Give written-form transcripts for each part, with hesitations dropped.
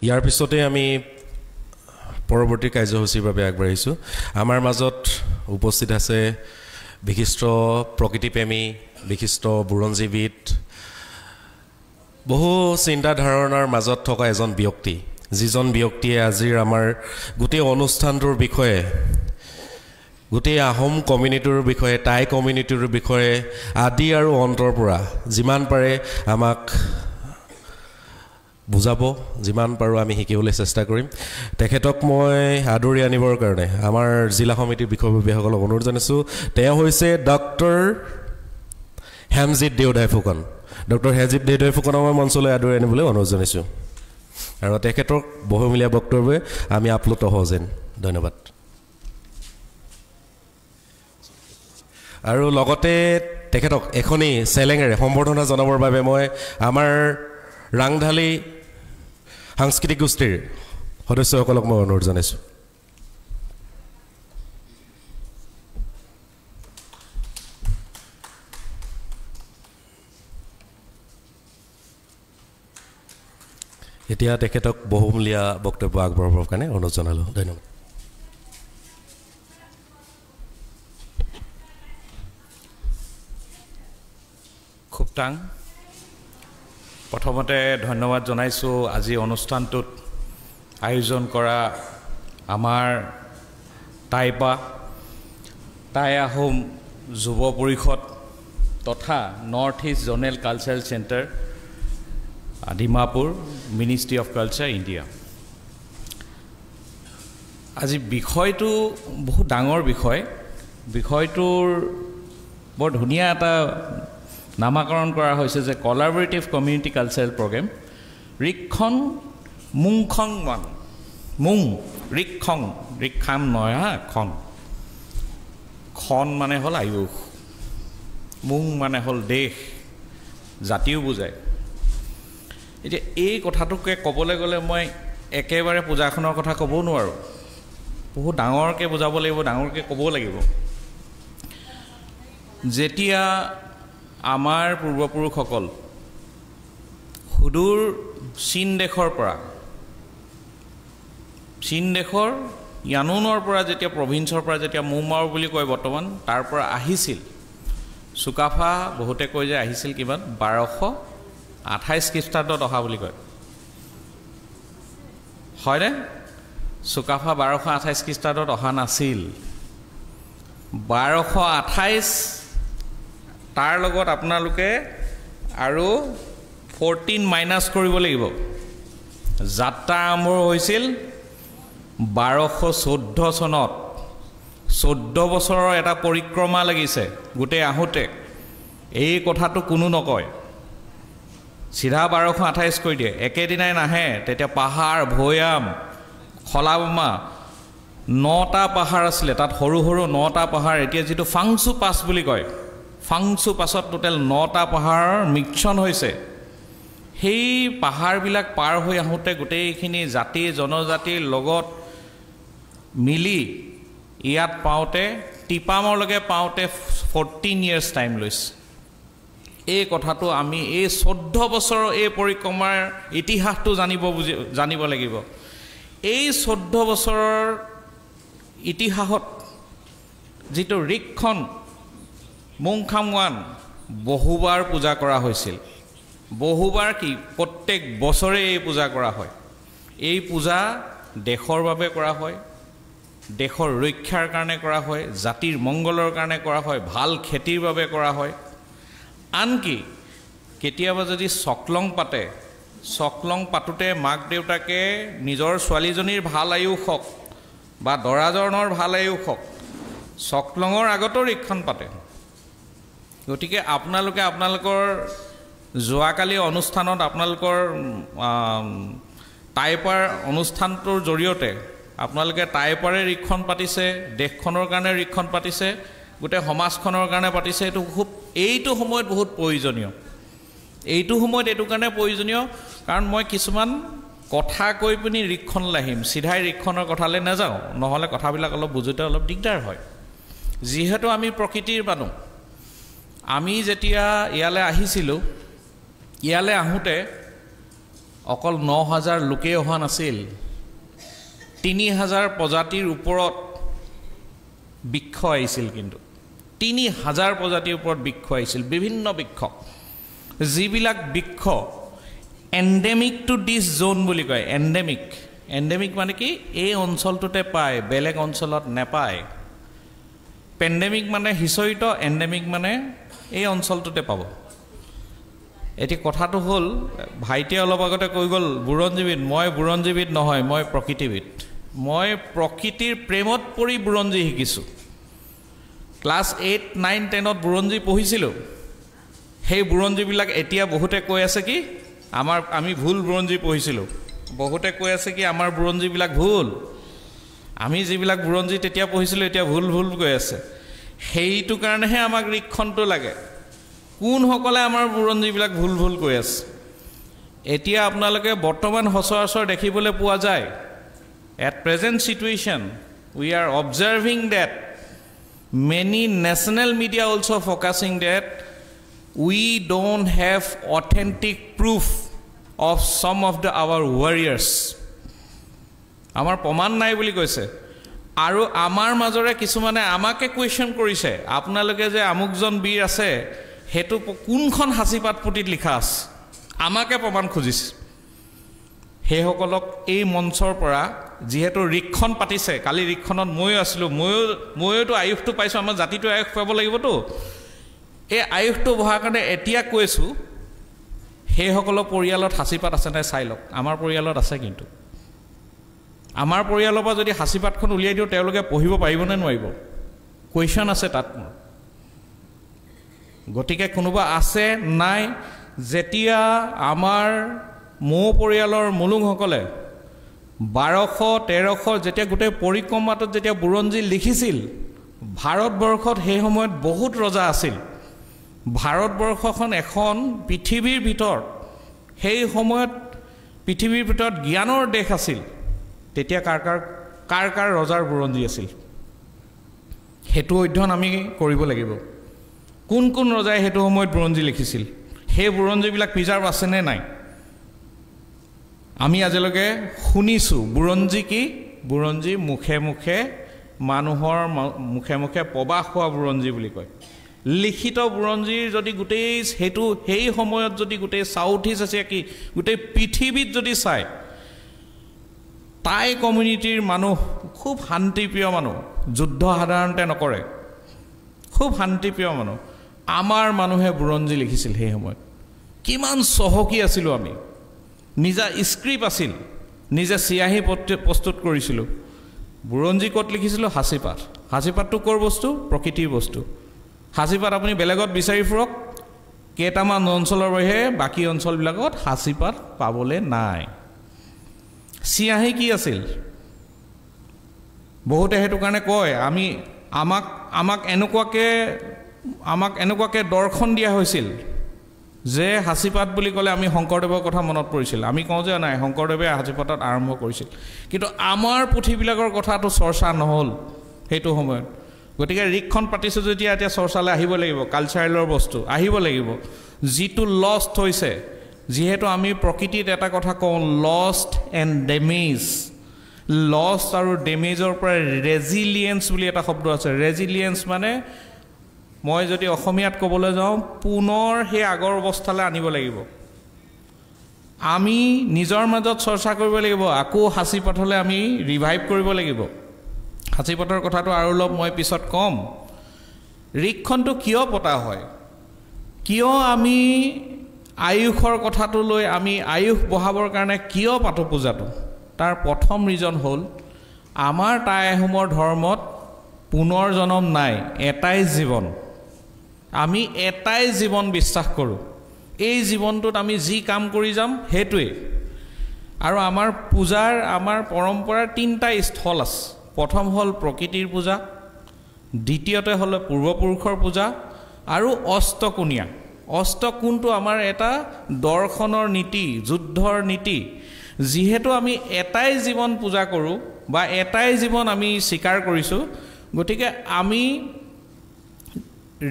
ইয়াৰ পিছতে আমি পৰৱৰ্তী কাৰ্যসূচীৰ বাবে আগবাঢ়িছোঁ আমাৰ মাজত উপস্থিত আছে বিশিষ্ট প্ৰকৃতিপ্ৰেমী বিশিষ্ট বুৰঞ্জীবিদ বহু চিন্তা ধাৰণাৰ মাজত থকা এজন ব্যক্তি যিজন ব্যক্তিয়ে আজিৰ আমাৰ গোটেই অনুষ্ঠানটোৰ বিষয়ে গোটেই আহোম কমিউনিটিৰ বিষয়ে টাই কমিউনিটিৰ বিষয়ে আদি আৰু অন্তৰ পৰা যিমান পাৰে আমাক বুজাব যিমান পাৰোঁ আমি শিকিবলৈ চেষ্টা কৰিম তেখেতক মই আদৰি আনিবৰ কাৰণে আমাৰ জিলা সমিতিৰ বিষয়ববীয়াসকলক অনুৰোধ জনাইছোঁ তেওঁ হৈছে ডক্টৰ হেমজিৎ দেওধাই ফুকন ডক্টৰ হেমজিৎ দেওধাই ফুকনক মই মঞ্চলৈ আদৰি আনিবলৈ অনুৰোধ জনাইছোঁ আৰু তেখেতক বহুমূলীয়া বক্তব্যৰে আমি আপ্লুত হওঁ যেন ধন্যবাদ আৰু লগতে তেখেতক এখনি চেলেঙেৰে সম্বৰ্ধনা জনাবৰ বাবে মই আমাৰ ৰাংঢালী সাংস্কৃতিক গোষ্ঠীৰ সদস্যসকলক মই অনুৰোধ জনাইছোঁ এতিয়া তেখেতক বহুমূলীয়া বক্তব্য আগবঢ়াবৰ কাৰণে অনুৰোধ জনালোঁ ধন্যবাদ খুবটাং প্ৰথমতে ধন্যবাদ জনাইছোঁ আজি অনুষ্ঠানটোত আয়োজন কৰা আমাৰ টাই আহোম যুৱ পৰিষদ তথা north east zonal cultural centre Dimapur ministry of culture India আজি বিষয়টো বহুত ডাঙৰ বিষয়টোৰ বৰ ধুনীয়া এটা নামাকৰণ কৰা হৈছে যে কলাবৰেটিভ কমিউনিটি কালচাৰেল প্ৰগ্ৰেম ৰিক্ষণ মুংখং মান মুং ৰিক্ষং ৰিক্ষাম নহয় খন মানে হ'ল আয়ুস মুং মানে হ'ল দেশ জাতিও বুজায় এতিয়া এই কথাটোকে ক'বলৈ গ'লে মই একেবাৰে পূজাখনৰ কথা ক'বও নোৱাৰোঁ বহুত ডাঙৰকৈ বুজাব লাগিব ডাঙৰকৈ ক'বও লাগিব যেতিয়া আমাৰ পূৰ্বপুৰুষসকল সুদূৰ চীন দেশৰ ইয়ানুনৰ পৰা যেতিয়া প্ৰভিন্সৰ পৰা যেতিয়া মুমাও বুলি কয় বৰ্তমান তাৰ পৰা আহিছিল চুকাফা বহুতে কৈ যে আহিছিল কিমান 1228 খ্ৰীষ্টাব্দত অহা বুলি কয় হয়নে চুকাফা 1228 খ্ৰীষ্টাব্দত অহা নাছিল 1228 তাৰ লগত আপোনালোকে আৰু 14 মাইনাছ কৰিব লাগিব যাত্ৰা আৰম্ভ হৈছিল 1214 চনত 14 বছৰৰ এটা পৰিক্ৰমা লাগিছে গোটেই আহোঁতে এই কথাটো কোনো নকয় চিধা 1228 কৈ দিয়ে একেদিনাই নাহে তেতিয়া পাহাৰ ভৈয়াম খলাবমা 9টা পাহাৰ আছিলে তাত সৰু সৰু 9টা পাহাৰ এতিয়া যিটো ফাংচু পাছ বুলি কয় ফাংচু পাছত টোটেল 9টা পাহাৰৰ মিক্সন হৈছে সেই পাহাৰবিলাক পাৰ হৈ আহোঁতে গোটেইখিনি জাতি জনজাতিৰ লগত মিলি ইয়াত পাওঁতে টিপামলৈকে পাওঁতে 14 ইয়াৰ্ছ টাইম লৈছে এই কথাটো আমি এই 14 বছৰৰ এই পৰিক্ৰমাৰ ইতিহাসটো জানিব লাগিব এই 14 বছৰৰ ইতিহাসত যিটো ৰিক্ষণ মুংখামৱান বহুবাৰ পূজা কৰা হৈছিল বহুবাৰ কি প্ৰত্যেক বছৰে এই পূজা কৰা হয় এই পূজা দেশৰ বাবে কৰা হয় দেশৰ ৰক্ষাৰ কাৰণে কৰা হয় জাতিৰ মংগলৰ কাৰণে কৰা হয় ভাল খেতিৰ বাবে কৰা হয় আনকি কেতিয়াবা যদি চকলং পাতোতে মাক দেউতাকে নিজৰ ছোৱালীজনীৰ ভাল আয়ুস হওক বা দৰাজনৰ ভাল আয়ুস হওক চকলঙৰ আগতো ৰিক্ষণ পাতে গতিকে আপোনালোকৰ যোৱাকালি অনুষ্ঠানত আপোনালোকৰ টাইপাৰ অনুষ্ঠানটোৰ জৰিয়তে আপোনালোকে টাইপাৰে ৰিক্ষণ পাতিছে দেশখনৰ কাৰণে ৰিক্ষণ পাতিছে গোটেই সমাজখনৰ কাৰণে পাতিছে এইটো সময়ত বহুত প্ৰয়োজনীয় এইটো সময়ত এইটো কাৰণে প্ৰয়োজনীয় কাৰণ মই কিছুমান কথা কৈ পিনি ৰিক্ষণ লাহিম সিধাই ৰিক্ষণৰ কথালৈ নাযাওঁ নহ'লে কথাবিলাক অলপ বুজোতে অলপ দিগদাৰ হয় যিহেতু আমি প্ৰকৃতিৰ মানুহ আমি যেতিয়া ইয়ালৈ আহিছিলোঁ ইয়ালৈ আহোঁতে অকল ৯,০০০ লোকেই অহা নাছিল ৩,০০০ প্ৰজাতিৰ ওপৰত বৃক্ষ আহিছিল কিন্তু ৩,০০০ প্ৰজাতিৰ ওপৰত বৃক্ষ আহিছিল বিভিন্ন বৃক্ষ যিবিলাক বৃক্ষ এণ্ডেমিক টু দিছ জোন বুলি কয় এণ্ডেমিক মানে কি এই অঞ্চলটোতে পায় বেলেগ অঞ্চলত নেপায় পেণ্ডেমিক মানে হিচৰিত এণ্ডেমিক মানে এই অঞ্চলটোতে পাব এটি কথাটো হ'ল ভাইটিয়ে অলপ আগতে কৈ গ'ল বুৰঞ্জীবিদ মই বুৰঞ্জীবিদ নহয় মই প্ৰকৃতিবিদ মই প্ৰকৃতিৰ প্ৰেমত পৰি বুৰঞ্জী শিকিছোঁ ক্লাছ 8, 9, 10ত বুৰঞ্জী পঢ়িছিলোঁ সেই বুৰঞ্জীবিলাক এতিয়া বহুতে কৈ আছে কি আমি ভুল বুৰঞ্জী পঢ়িছিলোঁ বহুতে কৈ আছে কি আমাৰ বুৰঞ্জীবিলাক ভুল আমি যিবিলাক বুৰঞ্জী তেতিয়া পঢ়িছিলোঁ এতিয়া ভুল কৈ আছে সেইটো কাৰণেহে আমাক ৰিক্ষণটো লাগে কোনসকলে আমাৰ বুৰঞ্জীবিলাক ভুল কৈ আছে এতিয়া আপোনালোকে বৰ্তমান সচৰাচৰ দেখিবলৈ পোৱা যায় at present situation we are observing that many national media also focusing that we don't have authentic proof of some of our warriors আমাৰ প্ৰমাণ নাই বুলি কৈছে আৰু আমাৰ মাজৰে কিছুমানে আমাকে কোৱেশ্চন কৰিছে আপোনালোকে যে আমুকজন বীৰ আছে হেতু কোনখন হাসিপাত পুতিত লিখা আছে আমাকে প্ৰমাণ খুজিছে হেসকলক এই মঞ্চৰ পৰা যিহেতু ৰিক্ষণ পাতিছে কালি ৰিক্ষণত ময়ো আছিলোঁ ময়োতো আয়ুষটো পাইছোঁ আমাৰ জাতিটো আয়ুষ পাব লাগিবতো এই আয়ুষটো বহাৰ কাৰণে এতিয়া কৈছোঁ হেসকলৰ পৰিয়ালত হাসিপাত আছে নাই চাই লওক আমাৰ পৰিয়ালত আছে কিন্তু আমাৰ পৰিয়ালৰ পৰা যদি হাসিপাতখন উলিয়াই দিওঁ তেওঁলোকে পঢ়িব পাৰিবনে নোৱাৰিব কুৱেশ্যন আছে তাত গতিকে কোনোবা আছে নাই যেতিয়া আমাৰ মৌ পৰিয়ালৰ মুলুংসকলে 1200-1300 যেতিয়া গোটেই পৰিক্ৰমাটোত যেতিয়া বুৰঞ্জী লিখিছিল ভাৰতবৰ্ষত সেই সময়ত বহুত ৰজা আছিল ভাৰতবৰ্ষখন এখন পৃথিৱীৰ ভিতৰত সেই সময়ত পৃথিৱীৰ ভিতৰত জ্ঞানৰ দেশ আছিল তেতিয়া কাৰ ৰজাৰ বুৰঞ্জী আছিল হেতু অধ্যয়ন আমি কৰিব লাগিব কোন ৰজাই হেতু সময়ত বুৰঞ্জী লিখিছিল সেই বুৰঞ্জীবিলাক প্ৰিজাৰ্ভ আছে নে নাই আমি আজিলৈকে শুনিছোঁ বুৰঞ্জী কি বুৰঞ্জী মুখে মানুহৰ মুখে প্ৰবাস হোৱা বুৰঞ্জী বুলি কয় লিখিত বুৰঞ্জীৰ যদি গোটেই হেতু সেই সময়ত যদি গোটেই সাউথ ইষ্ট আছে কি গোটেই পৃথিৱীত যদি চাই টাই কমিউনিটিৰ মানুহ খুব শান্তিপ্ৰিয় মানুহ যুদ্ধ সাধাৰণতে নকৰে খুব শান্তিপ্ৰিয় মানুহ আমাৰ মানুহে বুৰঞ্জী লিখিছিল সেই সময়ত কিমান চহকী আছিলোঁ আমি নিজা স্ক্ৰিপ্ট আছিল নিজে চিয়াহী প্ৰস্তুত কৰিছিলোঁ বুৰঞ্জী ক'ত লিখিছিলোঁ হাসিপাতটো ক'ৰ বস্তু প্ৰকৃতিৰ বস্তু হাসিপাত আপুনি বেলেগত বিচাৰি ফুৰক কেইটামান অঞ্চলৰ বাহিৰে বাকী অঞ্চলবিলাকত হাসিপাত পাবলৈ নাই চিয়াহী কি আছিল বহুতে হেতু কাৰণে কয় আমাক এনেকুৱাকে দৰ্শন দিয়া হৈছিল যে হাসিপাত বুলি ক'লে আমি শংকৰদেৱৰ কথা মনত পৰিছিল আমি কওঁ যে নাই শংকৰদেৱে হাসিপাতত আৰম্ভ কৰিছিল কিন্তু আমাৰ পুথিবিলাকৰ কথাটো চৰ্চা নহ'ল সেইটো সময়ত গতিকে ৰিক্ষণ পাতিছোঁ যেতিয়া এতিয়া চৰ্চালৈ আহিব লাগিব কালচাৰেলৰ বস্তু আহিব লাগিব যিটো লষ্ট হৈছে যিহেতু আমি প্ৰকৃতিত এটা কথা কওঁ লষ্ট এণ্ড ডেমেজ লষ্ট আৰু ডেমেজৰ পৰা ৰেজিলিয়েন্স বুলি এটা শব্দ আছে ৰেজিলিয়েন্স মানে মই যদি অসমীয়াত ক'বলৈ যাওঁ পুনৰ সেই আগৰ অৱস্থালৈ আনিব লাগিব আমি নিজৰ মাজত চৰ্চা কৰিব লাগিব আকৌ হাসিপাতলৈ আমি ৰিভাইভ কৰিব লাগিব হাসিপাতৰ কথাটো আৰু অলপ মই পিছত ক'ম ৰিক্ষণটো কিয় পতা হয় কিয় আমি আয়ুষৰ কথাটো লৈ আমি আয়ুষ বঢ়াবৰ কাৰণে কিয় পাতো পূজাটো তাৰ প্ৰথম ৰিজন হ'ল আমাৰ টাই আহোমৰ ধৰ্মত পুনৰ জন্ম নাই এটাই জীৱন আমি এটাই জীৱন বিশ্বাস কৰোঁ এই জীৱনটোত আমি যি কাম কৰি যাম সেইটোৱে আৰু আমাৰ পূজাৰ আমাৰ পৰম্পৰাৰ তিনিটা স্থল আছে প্ৰথম হ'ল প্ৰকৃতিৰ পূজা দ্বিতীয়তে হ'ল পূৰ্বপুৰুষৰ পূজা আৰু অষ্টকোণটো আমাৰ এটা দৰ্শনৰ নীতি যুদ্ধৰ নীতি যিহেতু আমি এটাই জীৱন পূজা কৰোঁ বা এটাই জীৱন আমি স্বীকাৰ কৰিছোঁ গতিকে আমি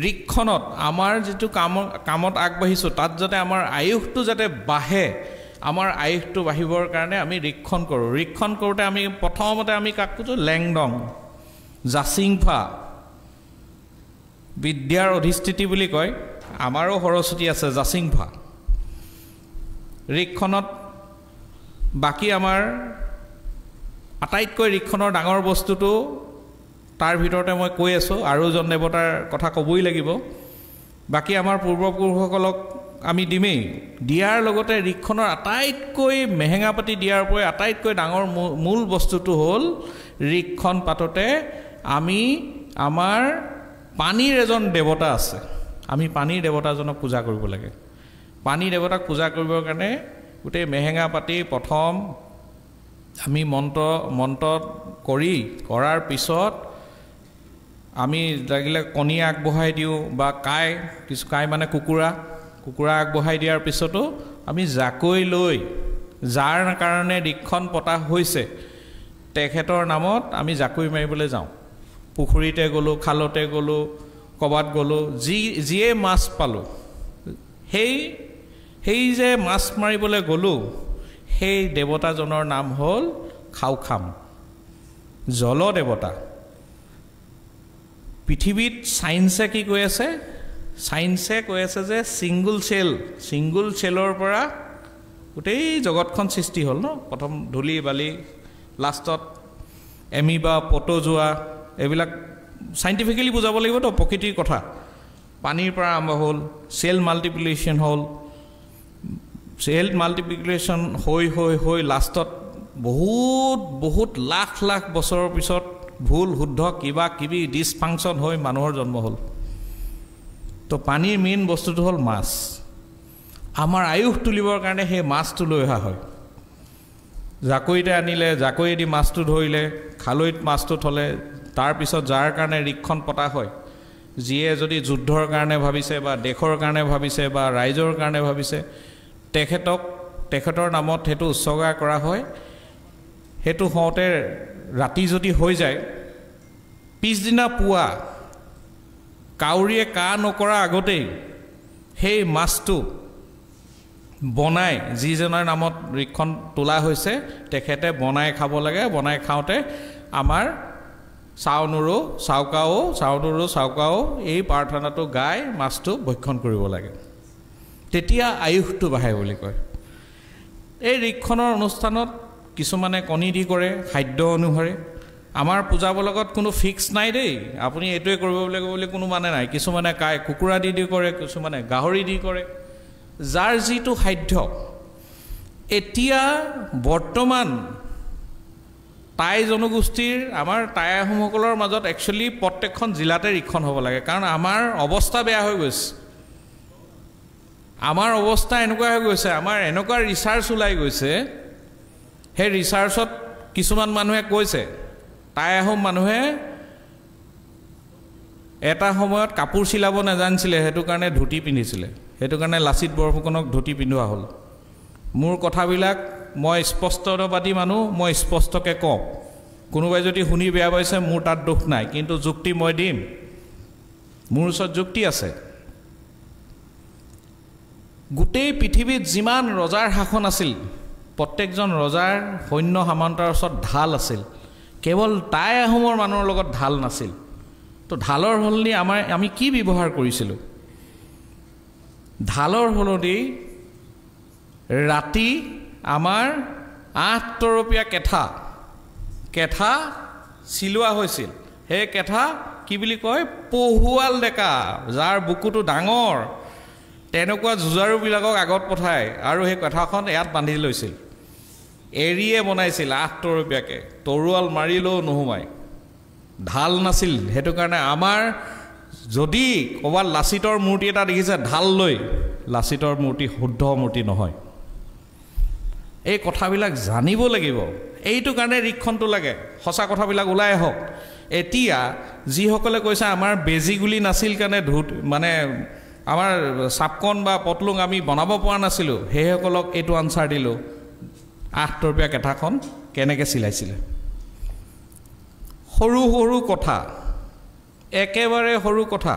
ৰিক্ষণত আমাৰ যিটো কামত আগবাঢ়িছোঁ তাত যাতে আমাৰ আয়ুষটো যাতে বাঢ়ে আমাৰ আয়ুসটো বাঢ়িবৰ কাৰণে আমি ৰিক্ষণ কৰোঁ ৰিক্ষণ কৰোঁতে আমি প্ৰথমতে আমি কাক কৈছোঁ লেংডং জাচিংফা বিদ্যাৰ অধিষ্ঠিতি বুলি কয় আমাৰো সৰস্বতী আছে জাচিংফা ৰিক্ষণত বাকী আমাৰ আটাইতকৈ ৰিক্ষণৰ ডাঙৰ বস্তুটো তাৰ ভিতৰতে মই কৈ আছোঁ আৰু জন দেৱতাৰ কথা ক'বই লাগিব বাকী আমাৰ পূৰ্বপুৰুষসকলক আমি দিমেই দিয়াৰ লগতে ৰিক্ষণৰ আটাইতকৈ মেহেঙা পাতি দিয়াৰ পৰা আটাইতকৈ ডাঙৰ মূল বস্তুটো হ'ল ৰিক্ষণ পাততে আমি আমাৰ পানীৰ এজন দেৱতা আছে আমি পানীৰ দেৱতাজনক পূজা কৰিব লাগে পানী দেৱতাক পূজা কৰিবৰ কাৰণে গোটেই মেহেঙা পাতি প্ৰথম আমি মন্ত্ৰ কৰাৰ পিছত আমি লাগিলে কণী আগবঢ়াই দিওঁ বা কাই মানে কুকুৰা আগবঢ়াই দিয়াৰ পিছতো আমি জাকৈ লৈ যাৰ কাৰণে ৰিক্ষণ পতা হৈছে তেখেতৰ নামত আমি জাকৈ মাৰিবলৈ যাওঁ পুখুৰীতে গ'লোঁ খালতে গ'লোঁ ক'বাত গ'লোঁ যিয়ে মাছ পালোঁ সেই যে মাছ মাৰিবলৈ গ'লোঁ সেই দেৱতাজনৰ নাম হ'ল খাওখাম জল দেৱতা পৃথিৱীত চায়েন্সে কি কৈ আছে চায়েন্সে কৈ আছে যে ছিংগুল চেলৰ পৰা গোটেই জগতখন সৃষ্টি হ'ল ন প্ৰথম ধূলি বালি লাষ্টত এমিবা পটজোৱা এইবিলাক সাইণ্টিফিকেলি বুজাব লাগিবতো প্ৰকৃতিৰ কথা পানীৰ পৰা আৰম্ভ হ'ল সেল মাল্টিপ্লিকেশ্যন হৈ লাষ্টত বহুত লাখ বছৰৰ পিছত ভুল শুদ্ধ কিবা কিবি ডিছফাংচন হৈ মানুহৰ জন্ম হ'ল তো পানীৰ মেইন বস্তুটো হ'ল মাছ আমাৰ আয়ুস তুলিবৰ কাৰণে সেই মাছটো লৈ অহা হয় জাকৈতে আনিলে জাকৈয়েদি মাছটো ধৰিলে খালৈত মাছটো থলে তাৰপিছত যাৰ কাৰণে ৰিক্ষণ পতা হয় যিয়ে যদি যুদ্ধৰ কাৰণে ভাবিছে বা দেশৰ কাৰণে ভাবিছে বা ৰাইজৰ কাৰণে ভাবিছে তেখেতৰ নামত সেইটো উৎসৰ্গা কৰা হয় সেইটো হওঁতে ৰাতি যদি হৈ যায় পিছদিনা পুৱা কাউৰীয়ে কা নকৰা আগতেই সেই মাছটো বনাই যিজনৰ নামত ৰিক্ষণ তোলা হৈছে তেখেতে বনাই খাব লাগে বনাই খাওঁতে আমাৰ চাউনুৰু চাউকাও এই প্ৰাৰ্থনাটো গাই মাছটো ভক্ষণ কৰিব লাগে তেতিয়া আয়ুসটো বাঢ়ে বুলি কয় এই ৰিক্ষণৰ অনুষ্ঠানত কিছুমানে কণী দি কৰে খাদ্য অনুসাৰে আমাৰ পূজাব লগত কোনো ফিক্স নাই দেই আপুনি এইটোৱে কৰিব লাগিব বুলি কোনো মানে নাই কিছুমানে কুকুৰা দি কৰে কিছুমানে গাহৰি দি কৰে যাৰ যিটো সাধ্য এতিয়া বৰ্তমান টাই জনগোষ্ঠীৰ আমাৰ টাই আহোমসকলৰ মাজত একচুৱেলি প্ৰত্যেকখন জিলাতে ৰিক্ষণ হ'ব লাগে কাৰণ আমাৰ অৱস্থা বেয়া হৈ গৈছে আমাৰ অৱস্থা এনেকুৱা হৈ গৈছে আমাৰ এনেকুৱা ৰিচাৰ্চ ওলাই গৈছে সেই ৰিচাৰ্চত কিছুমান মানুহে কৈছে টাই আহোম মানুহে এটা সময়ত কাপোৰ চিলাব নাজানিছিলে সেইটো কাৰণে ধুতি পিন্ধিছিলে সেইটো কাৰণে লাচিত বৰফুকনক ধুতি পিন্ধোৱা হ'ল মোৰ কথাবিলাক মই স্পষ্টবাদী মানুহ মই স্পষ্টকৈ কওঁ কোনোবাই যদি শুনি বেয়া পাইছে মোৰ তাত দুখ নাই কিন্তু যুক্তি মই দিম মোৰ ওচৰত যুক্তি আছে গোটেই পৃথিৱীত যিমান ৰজাৰ শাসন আছিল প্ৰত্যেকজন ৰজাৰ সৈন্য সামন্তৰ ওচৰত ঢাল আছিল কেৱল টাই আহোমৰ মানুহৰ লগত ঢাল নাছিল তো ঢালৰ সলনি আমি কি ব্যৱহাৰ কৰিছিলোঁ ঢালৰ সলনি ৰাতি আমাৰ 8 তৰপীয়া কেঠা চিলোৱা হৈছিল সেই কেঠা কি বুলি কয় পহুৱাল ডেকা যাৰ বুকুটো ডাঙৰ তেনেকুৱা যুঁজাৰুবিলাকক আগত পঠায় আৰু সেই কেঠাখন ইয়াত বান্ধি লৈছিল এৰিয়ে বনাইছিল 8 তৰপীয়াকৈ তৰোৱাল মাৰিলেও নোসোমায় ঢাল নাছিল সেইটো কাৰণে আমাৰ যদি ক'ৰবাত লাচিতৰ মূৰ্তি এটা দেখিছে ঢাল লৈ লাচিতৰ মূৰ্তি শুদ্ধ মূৰ্তি নহয় এই কথাবিলাক জানিব লাগিব এইটো কাৰণে ৰিক্ষণটো লাগে সঁচা কথাবিলাক ওলাই আহক এতিয়া যিসকলে কৈছে আমাৰ বেজিগুলি নাছিল কাৰণে মানে আমাৰ চাপকন বা পটলুং আমি বনাব পৰা নাছিলোঁ সেইসকলক এইটো আনচাৰ দিলোঁ 8 তৰপীয়া কেঠাখন কেনেকৈ চিলাইছিলে সৰু কথা একেবাৰে সৰু কথা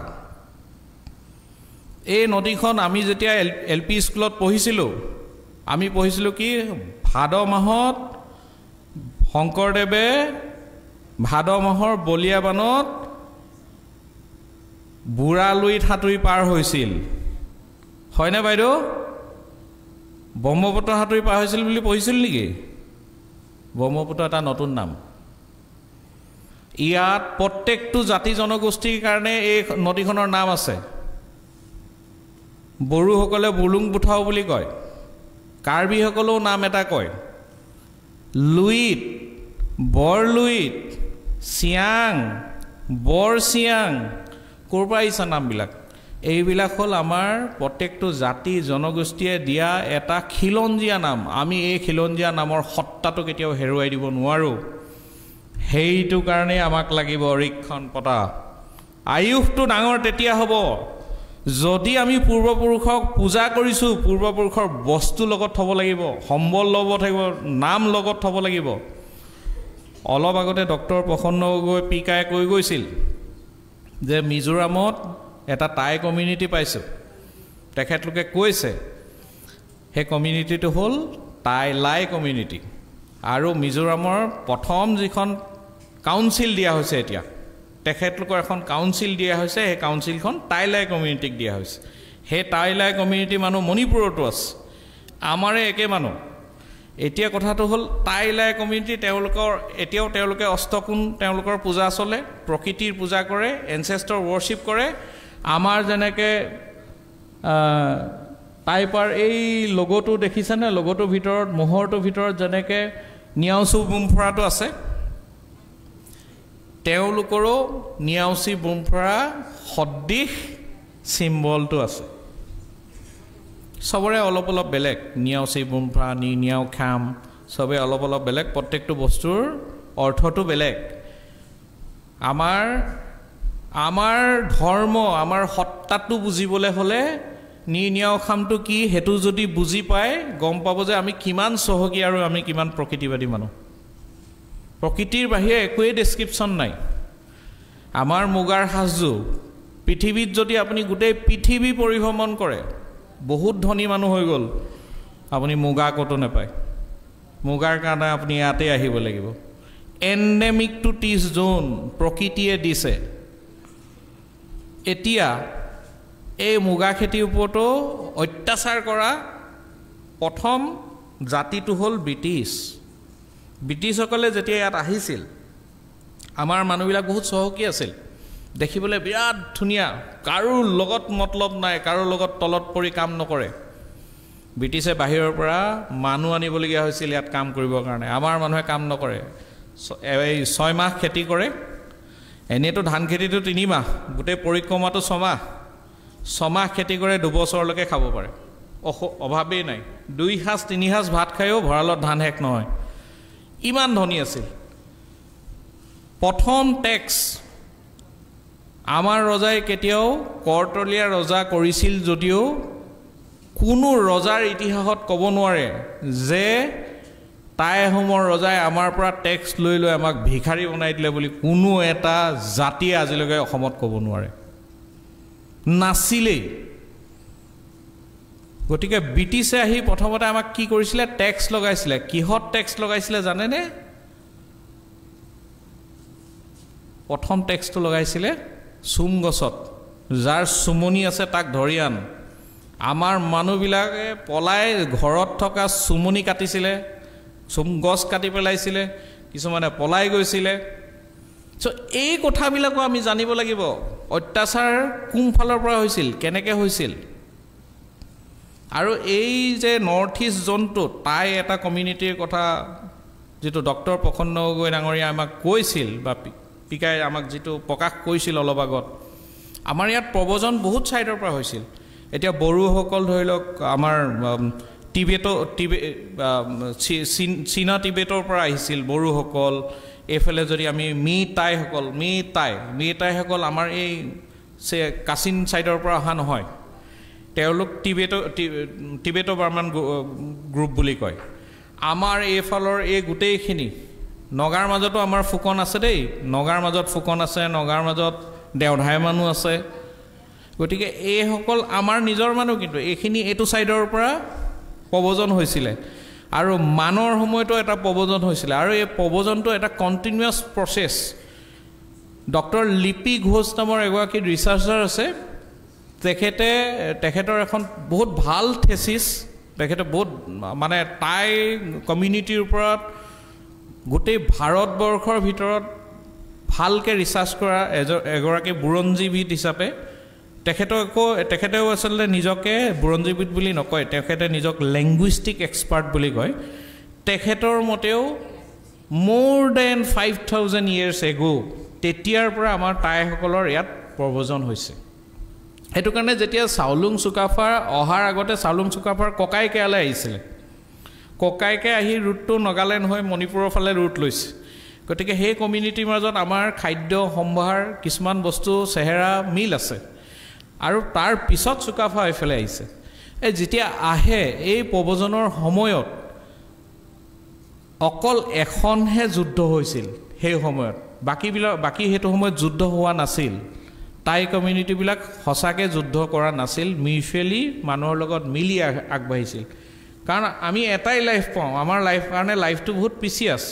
এই নদীখন আমি যেতিয়া এল পি স্কুলত পঢ়িছিলোঁ আমি পঢ়িছিলোঁ কি ভাদ মাহত শংকৰদেৱে ভাদ মাহৰ বলিয়াবানত বুঢ়ালুইত সাঁতুৰি পাৰ হৈছিল হয়নে বাইদেউ ব্ৰহ্মপুত্ৰ সাঁতুৰি পাৰ হৈছিল বুলি পঢ়িছিল নেকি ব্ৰহ্মপুত্ৰ এটা নতুন নাম ইয়াত প্ৰত্যেকটো জাতি জনগোষ্ঠীৰ কাৰণে এই নদীখনৰ নাম আছে বড়োসকলে বুলুংবুঠাও বুলি কয় কাৰ্বিসকলেও নাম এটা কয় লুইত বৰলুইত চিয়াং বৰচিয়াং ক'ৰ পৰা আহিছে নামবিলাক এইবিলাক হ'ল আমাৰ প্ৰত্যেকটো জাতি জনগোষ্ঠীয়ে দিয়া এটা খিলঞ্জীয়া নাম আমি এই খিলঞ্জীয়া নামৰ সত্তাটো কেতিয়াও হেৰুৱাই দিব নোৱাৰোঁ সেইটো কাৰণে আমাক লাগিব ঋক্ষণ পতা আয়ুসটো ডাঙৰ তেতিয়া হ'ব যদি আমি পূৰ্বপুৰুষক পূজা কৰিছোঁ পূৰ্বপুৰুষৰ বস্তু লগত থ'ব লাগিব সম্বল লগত থাকিব নাম লগত থ'ব লাগিব অলপ আগতে ডক্টৰ প্ৰসন্ন গগৈ পিকাই কৈ গৈছিল যে মিজোৰামত এটা টাই কমিউনিটি পাইছোঁ তেখেতলোকে কৈছে সেই কমিউনিটিটো হ'ল টাইলাই কমিউনিটি আৰু মিজোৰামৰ প্ৰথম যিখন কাউন্সিল দিয়া হৈছে এতিয়া তেখেতলোকৰ এখন কাউন্সিল দিয়া হৈছে সেই কাউন্সিলখন টাইলাই কমিউনিটিক দিয়া হৈছে সেই টাইলাই কমিউনিটি মানুহ মণিপুৰতো আছে আমাৰে একে মানুহ এতিয়া কথাটো হ'ল টাইলাই কমিউনিটি তেওঁলোকৰ এতিয়াও তেওঁলোকে অষ্টকোণ তেওঁলোকৰ পূজা চলে প্ৰকৃতিৰ পূজা কৰে এনচেষ্টৰ ৱৰ্শ্বিপ কৰে আমাৰ যেনেকৈ টাইপাৰ এই লগোটো দেখিছেনে লগোটোৰ ভিতৰত মোহৰটোৰ ভিতৰত যেনেকৈ নিয়াউচু বোমফৰাটো আছে তেওঁলোকৰো নিয়াউচি বোমফৰা সদৃশ চিম্বলটো আছে সবৰে অলপ অলপ বেলেগ নিয়াউচি বোমফৰা নিয়াও খাম সবে অলপ অলপ বেলেগ প্ৰত্যেকটো বস্তুৰ অৰ্থটো বেলেগ আমাৰ ধৰ্ম আমাৰ সত্তাটো বুজিবলৈ হ'লে নিয়াও খামটো কি হেতু যদি বুজি পায় গম পাব যে আমি কিমান চহকী আৰু আমি কিমান প্ৰকৃতিবাদী মানুহ প্ৰকৃতিৰ বাহিৰে একোৱে ডেসক্ৰিপশন নাই আমাৰ মুগাৰ সাজযোৰ পৃথিৱীত যদি আপুনি গোটেই পৃথিৱী পৰিভ্ৰমণ কৰে বহুত ধনী মানুহ হৈ গ'ল আপুনি মুগা কতো নাপায় মুগাৰ কাৰণে আপুনি ইয়াতে আহিব লাগিব এন্ডেমিক টু টিছ জোন প্ৰকৃতিয়ে দিছে এতিয়া এই মুগা খেতিৰ ওপৰতো অত্যাচাৰ কৰা প্ৰথম জাতিটো হ'ল ব্ৰিটিছসকলে যেতিয়া ইয়াত আহিছিল আমাৰ মানুহবিলাক বহুত চহকী আছিল দেখিবলৈ বিৰাট ধুনীয়া কাৰো লগত মতলব নাই কাৰো লগত তলত পৰি কাম নকৰে ব্ৰিটিছে বাহিৰৰ পৰা মানুহ আনিবলগীয়া হৈছিল ইয়াত কাম কৰিবৰ কাৰণে আমাৰ মানুহে কাম নকৰে এই 6 মাহ খেতি কৰে এনেতো ধান খেতিটো 3 মাহ গোটেই পৰিক্ৰমাটো 6 মাহ খেতি কৰে 2 বছৰলৈকে খাব পাৰে অভাৱেই নাই 2 সাঁজ 3 সাঁজ ভাত খায়ও ভঁৰালত ধান শেষ নহয় ইমান ধনী আছিল প্ৰথম টেক্স আমাৰ ৰজাই কেতিয়াও কৰতলীয়া ৰজা কৰিছিল যদিও কোনো ৰজাৰ ইতিহাসত ক'ব নোৱাৰে যে টাই আহোমৰ ৰজাই আমাৰ পৰা টেক্স লৈ আমাক ভিখাৰী বনাই দিলে বুলি কোনো এটা জাতিয়ে আজিলৈকে অসমত ক'ব নোৱাৰে নাছিলেই গতিকে ব্ৰিটিছে আহি প্ৰথমতে আমাক কি কৰিছিলে টেক্স লগাইছিলে কিহত টেক্স লগাইছিলে জানেনে প্ৰথম টেক্সটো লগাইছিলে চুম গছত যাৰ চুমনি আছে তাক ধৰি আন আমাৰ মানুহবিলাকে পলাই ঘৰত থকা চুমনি কাটিছিলে চুম গছ কাটি পেলাইছিলে কিছুমানে পলাই গৈছিলে সো এই কথাবিলাকো আমি জানিব লাগিব অত্যাচাৰ কোনফালৰ পৰা হৈছিল কেনেকৈ হৈছিল আৰু এই যে নৰ্থ ইষ্ট জোনটো টাই এটা কমিউনিটিৰ কথা যেটো ডক্টৰ প্ৰসন্ন গগৈ ডাঙৰীয়া আমাক কৈছিল বা পিকাই আমাক যেটো প্ৰকাশ কৰিছিল অলপ আগত আমাৰ ইয়াত প্ৰবজন বহুত সাইডৰ পৰা হৈছিল এতিয়া বড়োসকল ধৰি লওক আমাৰ চীনা টিবেটৰ পৰা আহিছিল বড়োসকল এফালে যদি আমি মি টাইসকল আমাৰ এই কাচিন সাইডৰ পৰা অহা নহয় তেওঁলোক টিবেটো বাৰ্মান গ্ৰুপ বুলি কয় আমাৰ এইফালৰ এই গোটেইখিনি নগাৰ মাজতো আমাৰ ফুকন আছে দেই নগাৰ মাজত ফুকন আছে নগাৰ মাজত দেওধাই মানুহ আছে গতিকে এইসকল আমাৰ নিজৰ মানুহ কিন্তু এইখিনি এইটো সাইডৰ পৰা প্ৰবজন হৈছিলে আৰু মানৰ সময়তো এটা প্ৰবজন হৈছিলে আৰু এই প্ৰবজনটো এটা কণ্টিনিউৱাছ প্ৰচেছ ডক্টৰ লিপি ঘোষ নামৰ এগৰাকী ৰিচাৰ্চাৰ আছে তেখেতৰ এখন বহুত ভাল থেচিছ তেখেতে বহুত মানে টাই কমিউনিটিৰ ওপৰত গোটেই ভাৰতবৰ্ষৰ ভিতৰত ভালকৈ ৰিচাৰ্চ কৰা এগৰাকী বুৰঞ্জীবিদ হিচাপে তেখেতেও আচলতে নিজকে বুৰঞ্জীবিদ বুলি নকয় তেখেতে নিজক লেংগুইষ্টিক এক্সপাৰ্ট বুলি কয় তেখেতৰ মতেও মোৰ দেন 5000 years ago তেতিয়াৰ পৰা আমাৰ টাইসকলৰ ইয়াত প্ৰব্ৰজন হৈছে সেইটো কাৰণে যেতিয়া চাউলুং চুকাফা অহাৰ আগতে চাউলুং চুকাফাৰ ককাইকে আলে আহিছিলে ককাইকে আহি ৰুটটো নগালেণ্ড হৈ মণিপুৰৰ ফালে ৰুট লৈছে গতিকে সেই কমিউনিটিৰ মাজত আমাৰ খাদ্য সম্ভাৰ কিছুমান বস্তু চেহেৰা মিল আছে আৰু তাৰ পিছত চুকাফা এইফালে আহিছে এই যেতিয়া আহে এই প্ৰব্ৰজনৰ সময়ত অকল এখনহে যুদ্ধ হৈছিল সেই সময়ত বাকী সেইটো সময়ত যুদ্ধ হোৱা নাছিল টাই কমিউনিটিবিলাক সঁচাকৈ যুদ্ধ কৰা নাছিল মিউচুৱেলি মানুহৰ লগত মিলি আগবাঢ়িছিল কাৰণ আমি এটাই লাইফ পাওঁ আমাৰ কাৰণে লাইফটো বহুত প্ৰিচিয়াছ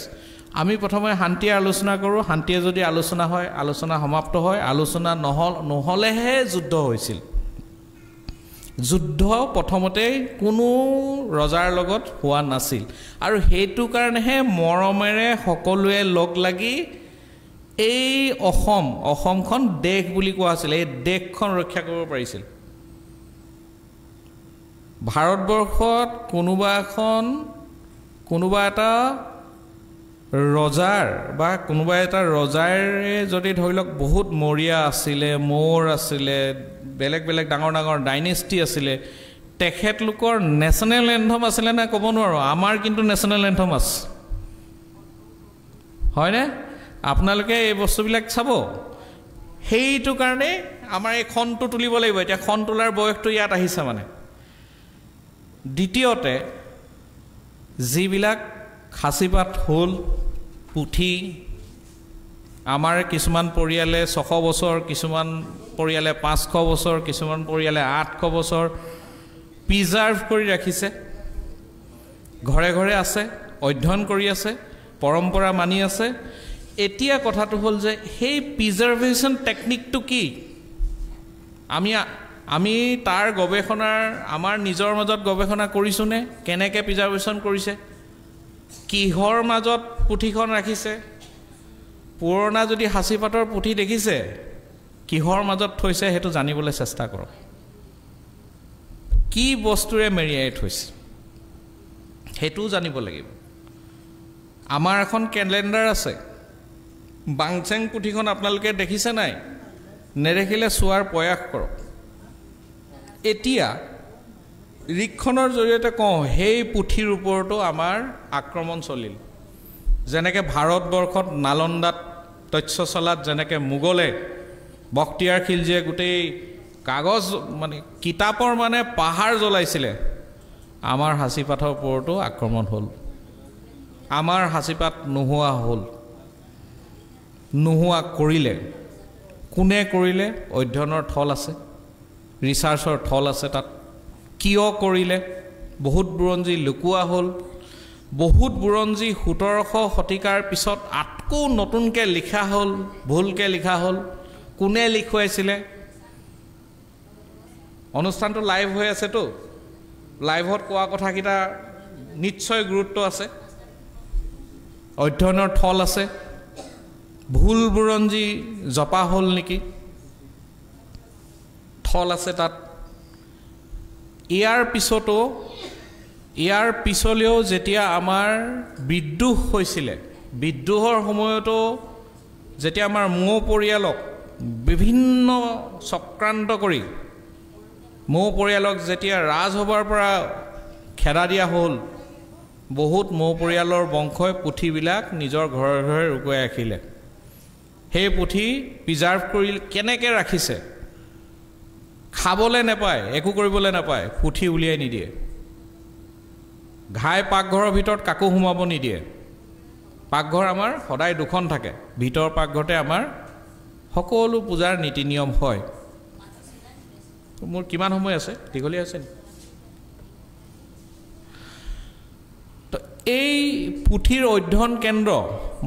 আমি প্ৰথমে শান্তিয়ে আলোচনা কৰোঁ শান্তিয়ে যদি আলোচনা হয় আলোচনা সমাপ্ত হয় আলোচনা নহ'লেহে যুদ্ধ হৈছিল যুদ্ধ প্ৰথমতে কোনো ৰজাৰ লগত হোৱা নাছিল আৰু সেইটো কাৰণেহে মৰমেৰে সকলোৱে লগ লাগি এই অসমখন দেশ বুলি কোৱা আছিল এই দেশখন ৰক্ষা কৰিব পাৰিছিল ভাৰতবৰ্ষত কোনোবা এটা ৰজাৰ বা কোনোবা এটা ৰজাৰে যদি ধৰি লওক বহুত মৰিয়া আছিলে মৌৰ আছিলে বেলেগ বেলেগ ডাঙৰ ডাঙৰ ডাইনেষ্টি আছিলে তেখেতলোকৰ নেশ্যনেল এন্থম আছিলে নে ক'ব নোৱাৰোঁ আমাৰ কিন্তু নেশ্যনেল এন্থম আছে হয়নে আপোনালোকে এই বস্তুবিলাক চাব সেইটো কাৰণে আমাৰ এই খনটো তুলিব লাগিব এতিয়া খন তোলাৰ বয়সটো ইয়াত আহিছে মানে দ্বিতীয়তে যিবিলাক খাচীপাত হ'ল পুথি আমাৰ কিছুমান পৰিয়ালে 600 বছৰ কিছুমান পৰিয়ালে 500 বছৰ কিছুমান পৰিয়ালে 800 বছৰ প্ৰিজাৰ্ভ কৰি ৰাখিছে ঘৰে ঘৰে আছে অধ্যয়ন কৰি আছে পৰম্পৰা মানি আছে এতিয়া কথাটো হ'ল যে সেই প্ৰিজাৰ্ভেশ্যন টেকনিকটো কি আমি তাৰ গৱেষণাৰ আমাৰ নিজৰ মাজত গৱেষণা কৰিছোনে কেনেকৈ প্ৰিজাৰ্ভেশ্যন কৰিছে কিহৰ মাজত পুথিখন ৰাখিছে পুৰণা যদি সাঁচিপাতৰ পুথি দেখিছে কিহৰ মাজত থৈছে সেইটো জানিবলৈ চেষ্টা কৰক কি বস্তুৰে মেৰিয়াই থৈছে সেইটোও জানিব লাগিব আমাৰ এখন কেলেণ্ডাৰ আছে বাংচেং পুথিখন আপোনালোকে দেখিছে নাই নেদেখিলে চোৱাৰ প্ৰয়াস কৰক এতিয়া ৰিকখনৰ জৰিয়তে কওঁ সেই পুথিৰ ওপৰতো আমাৰ আক্ৰমণ চলিল যেনেকৈ ভাৰতবৰ্ষত নালন্দাত তক্ষশালাত যেনেকৈ মোগলে বখতিয়াৰ খিলজীয়ে গোটেই কাগজ মানে কিতাপৰ মানে পাহাৰ জ্বলাইছিলে আমাৰ সাঁচিপাতৰ ওপৰতো আক্ৰমণ হ'ল আমাৰ সাঁচিপাত নোহোৱা কৰিলে কোনে কৰিলে অধ্যয়নৰ থল আছে ৰিচাৰ্চৰ থল আছে তাত কিয় কৰিলে বহুত বুৰঞ্জী লুকুৱা হ'ল বহুত বুৰঞ্জী 1700 শতিকাৰ পিছত আকৌ নতুনকৈ লিখা হ'ল ভুলকৈ লিখা হ'ল কোনে লিখুৱাইছিলে অনুষ্ঠানটো লাইভ হৈ আছেতো লাইভত কোৱা কথাকেইটা নিশ্চয় গুৰুত্ব আছে অধ্যয়নৰ থল আছে ভুল বুৰঞ্জী জপা হ'ল নেকি থল আছে তাত ইয়াৰ পিছলেও যেতিয়া আমাৰ বিদ্ৰোহ হৈছিলে বিদ্ৰোহৰ সময়তো যেতিয়া আমাৰ মৌ পৰিয়ালক বিভিন্ন চক্ৰান্ত কৰি মৌ পৰিয়ালক যেতিয়া ৰাজসভাৰ পৰা খেদা দিয়া হ'ল বহুত মৌ পৰিয়ালৰ বংশই পুথিবিলাক নিজৰ ঘৰে ঘৰে লুকুৱাই ৰাখিলে সেই পুথি প্ৰিজাৰ্ভ কৰি কেনেকৈ ৰাখিছে খাবলৈ নাপায় একো কৰিবলৈ নাপায় পুথি উলিয়াই নিদিয়ে ঘাই পাকঘৰৰ ভিতৰত কাকো সোমাব নিদিয়ে পাকঘৰ আমাৰ সদায় দুখন থাকে ভিতৰ পাকঘৰতে আমাৰ সকলো পূজাৰ নীতি নিয়ম হয় মোৰ কিমান সময় আছে দীঘলীয়া আছে এই পুথিৰ অধ্যয়ন কেন্দ্ৰ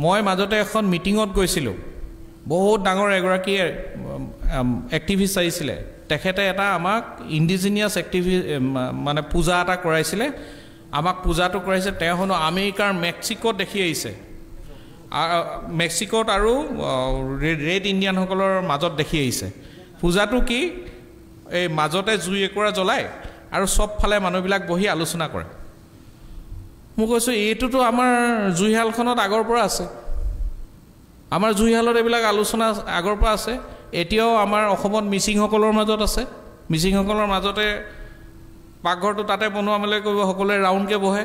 মই মাজতে এখন মিটিঙত গৈছিলোঁ বহুত ডাঙৰ এগৰাকী এক্টিভিষ্ট আহিছিলে তেখেতে এটা আমাক ইণ্ডিজিনিয়াছ মানে পূজা এটা কৰাইছিলে আমাক পূজাটো কৰাইছে তেওঁ হেনো আমেৰিকাৰ মেক্সিকোত দেখি আহিছে মেক্সিকোত আৰু ৰেড ইণ্ডিয়ানসকলৰ মাজত দেখি আহিছে পূজাটো কি এই মাজতে জুই একুৰা জ্বলায় আৰু চবফালে মানুহবিলাক বহি আলোচনা কৰে মই কৈছোঁ এইটোতো আমাৰ জুইশালখনত আগৰ পৰা আছে আমাৰ জুইশালত এইবিলাক আলোচনা আগৰ পৰা আছে এতিয়াও আমাৰ অসমত মিচিংসকলৰ মাজত আছে মিচিংসকলৰ মাজতে পাকঘৰটো তাতে বনোৱা মেলে কৰিব সকলোৱে ৰাউণ্ডকৈ বহে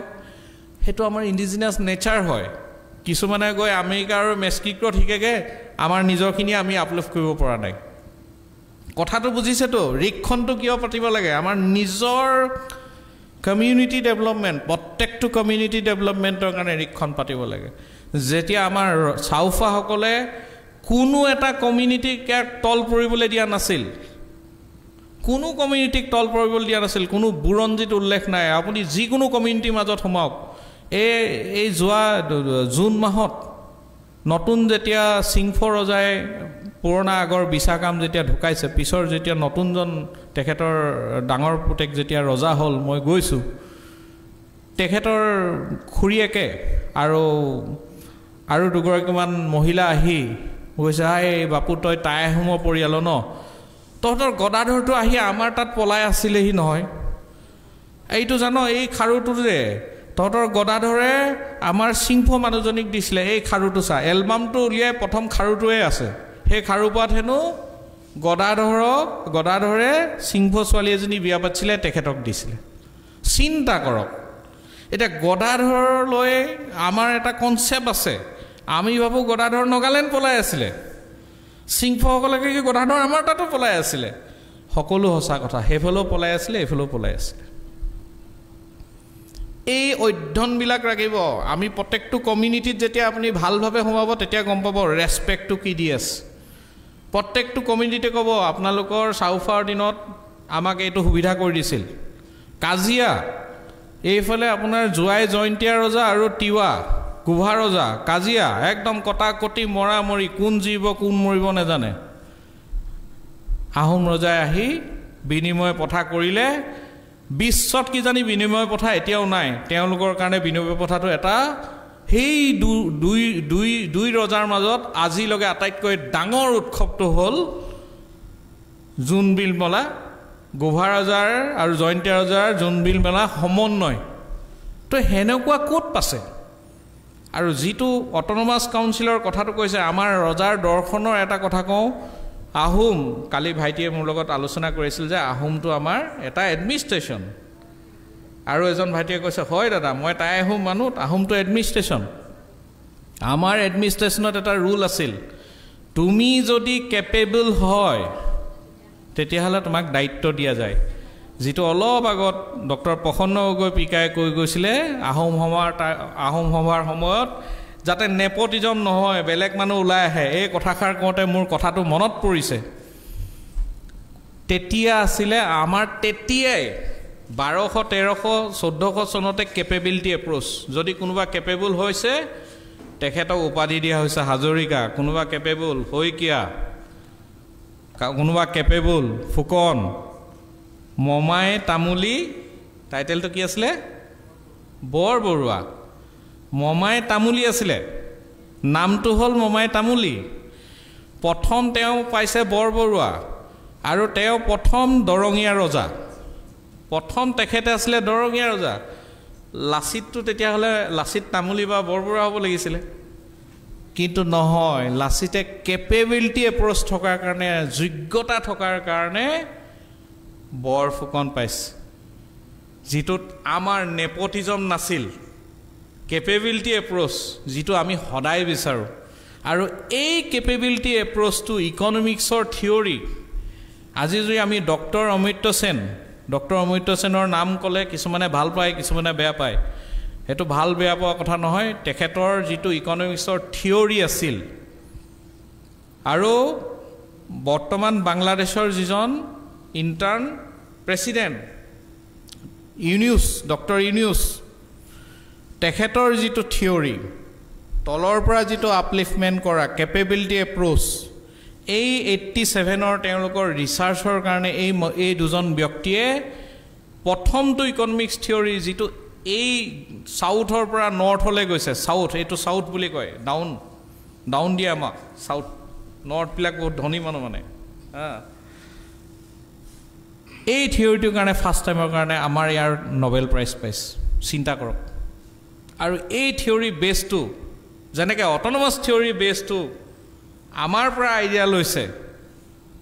সেইটো আমাৰ ইণ্ডিজিনিয়াছ নেচাৰ হয় কিছুমানে গৈ আমেৰিকা আৰু মেক্সিকোত শিকেগৈ আমাৰ নিজৰখিনি আমি আপলিফ্ট কৰিব পৰা নাই কথাটো বুজিছেতো ৰিকখনটো কিয় পাতিব লাগে আমাৰ নিজৰ কমিউনিটি ডেভেলপমেণ্ট প্ৰত্যেকটো কমিউনিটি ডেভেলপমেণ্টৰ কাৰণে ৰিকখন পাতিব লাগে যেতিয়া আমাৰ চাউফাসকলে কোনো এটা কমিউনিটিক তল পৰিবলৈ দিয়া নাছিল কোনো কমিউনিটিক তল পৰিবলৈ দিয়া নাছিল কোনো বুৰঞ্জীত উল্লেখ নাই আপুনি যিকোনো কমিউনিটিৰ মাজত সোমাওক এই যোৱা জুন মাহত নতুন যেতিয়া সিংফো ৰজাই পুৰণা আগৰ বিছাকাম যেতিয়া ঢুকাইছে পিছৰ যেতিয়া নতুনজন তেখেতৰ ডাঙৰ পুতেক যেতিয়া ৰজা হ'ল মই গৈছোঁ তেখেতৰ খুৰীয়েকে আৰু দুগৰাকীমান মহিলা আহি কৈছে এই বাপু তই টাই আহোমৰ পৰিয়াল ন তহঁতৰ গদাধৰটো আহি আমাৰ তাত পলাই আছিলেহি নহয় এইটো জানো এই খাৰুটো যে তহঁতৰ গদাধৰে আমাৰ সিংফো মানুহজনীক দিছিলে এই খাৰুটো চা এলবামটো উলিয়াই প্ৰথম খাৰুটোৱে আছে সেই খাৰুপাত হেনো গদাধৰে সিংফো ছোৱালী এজনী বিয়া পাতিছিলে তেখেতক দিছিলে চিন্তা কৰক এতিয়া গদাধৰলৈ আমাৰ এটা কনচেপ্ট আছে আমি ভাবোঁ গদাধৰ নগালেণ্ড পলাই আছিলে সিংফোসকলে কি গদাধৰ আমাৰ তাতো পলাই আছিলে সকলো সঁচা কথা সেইফালেও পলাই আছিলে এইফালেও পলাই আছিলে এই অধ্যয়নবিলাক ৰাখিব আমি প্ৰত্যেকটো কমিউনিটিত যেতিয়া আপুনি ভালভাৱে সোমাব তেতিয়া গম পাব ৰেছপেক্টটো কি দি আছে প্ৰত্যেকটো কমিউনিটিতে ক'ব আপোনালোকৰ চাউফাৰ দিনত আমাক এইটো সুবিধা কৰি দিছিল কাজিয়া এইফালে আপোনাৰ জোৱাই জয়ন্তীয়া ৰজা আৰু তিৱা গোভা ৰজা কাজিয়া একদম কটাকটি মৰামৰি কোন জীৱ কোন মৰিব নেজানে আহোম ৰজাই আহি বিনিময় প্ৰথা কৰিলে বিশ্বত কিজানি বিনিময় প্ৰথা এতিয়াও নাই তেওঁলোকৰ কাৰণে বিনিময় প্ৰথাটো এটা সেই দুই ৰজাৰ মাজত আজিলৈকে আটাইতকৈ ডাঙৰ উৎসৱটো হ'ল জোনবিল মেলা গোভা ৰজাৰ আৰু জয়ন্তীয়া ৰজাৰ জোনবিল মেলা সমন্বয় তো সেনেকুৱা ক'ত পাছে আৰু যিটো অট'নমাছ কাউন্সিলৰ কথাটো কৈছে আমাৰ ৰজাৰ দৰ্শনৰ এটা কথা কওঁ আহোম কালি ভাইটিয়ে মোৰ লগত আলোচনা কৰিছিল যে আহোমটো আমাৰ এটা এডমিনিষ্ট্ৰেশ্যন আৰু এজন ভাইটিয়ে কৈছে হয় দাদা মই টাই আহোম মানুহ আহোমটো এডমিনিষ্ট্ৰেশ্যন আমাৰ এডমিনিষ্ট্ৰেশ্যনত এটা ৰুল আছিল তুমি যদি কেপেবল হয় তেতিয়াহ'লে তোমাক দায়িত্ব দিয়া যায় যিটো অলপ আগত ডক্টৰ প্ৰসন্ন গগৈ পিকাই কৈ গৈছিলে আহোম সভাৰ সময়ত যাতে নেপটিজম নহয় বেলেগ মানুহ ওলাই আহে এই কথাষাৰ কওঁতে মোৰ কথাটো মনত পৰিছে তেতিয়া আছিলে আমাৰ তেতিয়াই 1200 1300 1400 চনতে কেপেবিলিটি এপ্ৰ'চ যদি কোনোবা কেপেবল হৈছে তেখেতক উপাধি দিয়া হৈছে হাজৰিকা কোনোবা কেপেবল শইকীয়া কোনোবা কেপেবল ফুকন মমাই তামুলী টাইটেলটো কি আছিলে বৰবৰুৱা মমাই তামুলী আছিলে নামটো হ'ল মমাই তামুলী প্ৰথম তেওঁ পাইছে বৰবৰুৱা আৰু তেওঁ প্ৰথম দৰঙীয়া ৰজা প্ৰথম তেখেতে আছিলে দৰঙীয়া ৰজা লাচিতটো তেতিয়াহ'লে লাচিত তামুলী বা বৰবৰুৱা হ'ব লাগিছিলে কিন্তু নহয় লাচিতে কেপেবিলিটি এপ্ৰ'চ থকাৰ কাৰণে যোগ্যতা থকাৰ কাৰণে বৰফুকন পাইছে যিটোত আমাৰ নেপটিজম নাছিল কেপেবিলিটি এপ্ৰ'চ যিটো আমি সদায় বিচাৰোঁ আৰু এই কেপেবিলিটি এপ্ৰ'চটো ইকনমিক্সৰ থিয়ৰী আজি যদি আমি ডক্টৰ অমৃত্য সেনৰ নাম ক'লে কিছুমানে ভাল পায় কিছুমানে বেয়া পায় সেইটো ভাল বেয়া পোৱা কথা নহয় তেখেতৰ যিটো ইকনমিক্সৰ থিয়ৰী আছিল আৰু বৰ্তমান বাংলাদেশৰ যিজন ইণ্টাৰ্ণ প্ৰেছিডেণ্ট ডক্টৰ ইউনিউছ তেখেতৰ যিটো থিয়ৰী তলৰ পৰা যিটো আপলিফমেণ্ট কৰা কেপেবিলিটি এপ্ৰ'চ এই 87ৰ তেওঁলোকৰ ৰিচাৰ্চৰ কাৰণে এই দুজন ব্যক্তিয়ে প্ৰথমটো ইকনমিক্স থিয়ৰী যিটো এই সাউথৰ পৰা নৰ্থলৈ গৈছে সাউথ এইটো সাউথ বুলি কয় ডাউন দিয়ে আমাক সাউথ নৰ্থবিলাক বহুত ধনী মানুহ মানে এই থিয়ৰিটোৰ কাৰণে ফাৰ্ষ্ট টাইমৰ কাৰণে আমাৰ ইয়াৰ নোবেল প্ৰাইজ পাইছে চিন্তা কৰক আৰু এই থিয়ৰি বেছটো যেনেকৈ অট'নমাছ থিয়ৰি বেছটো আমাৰ পৰা আইডিয়া লৈছে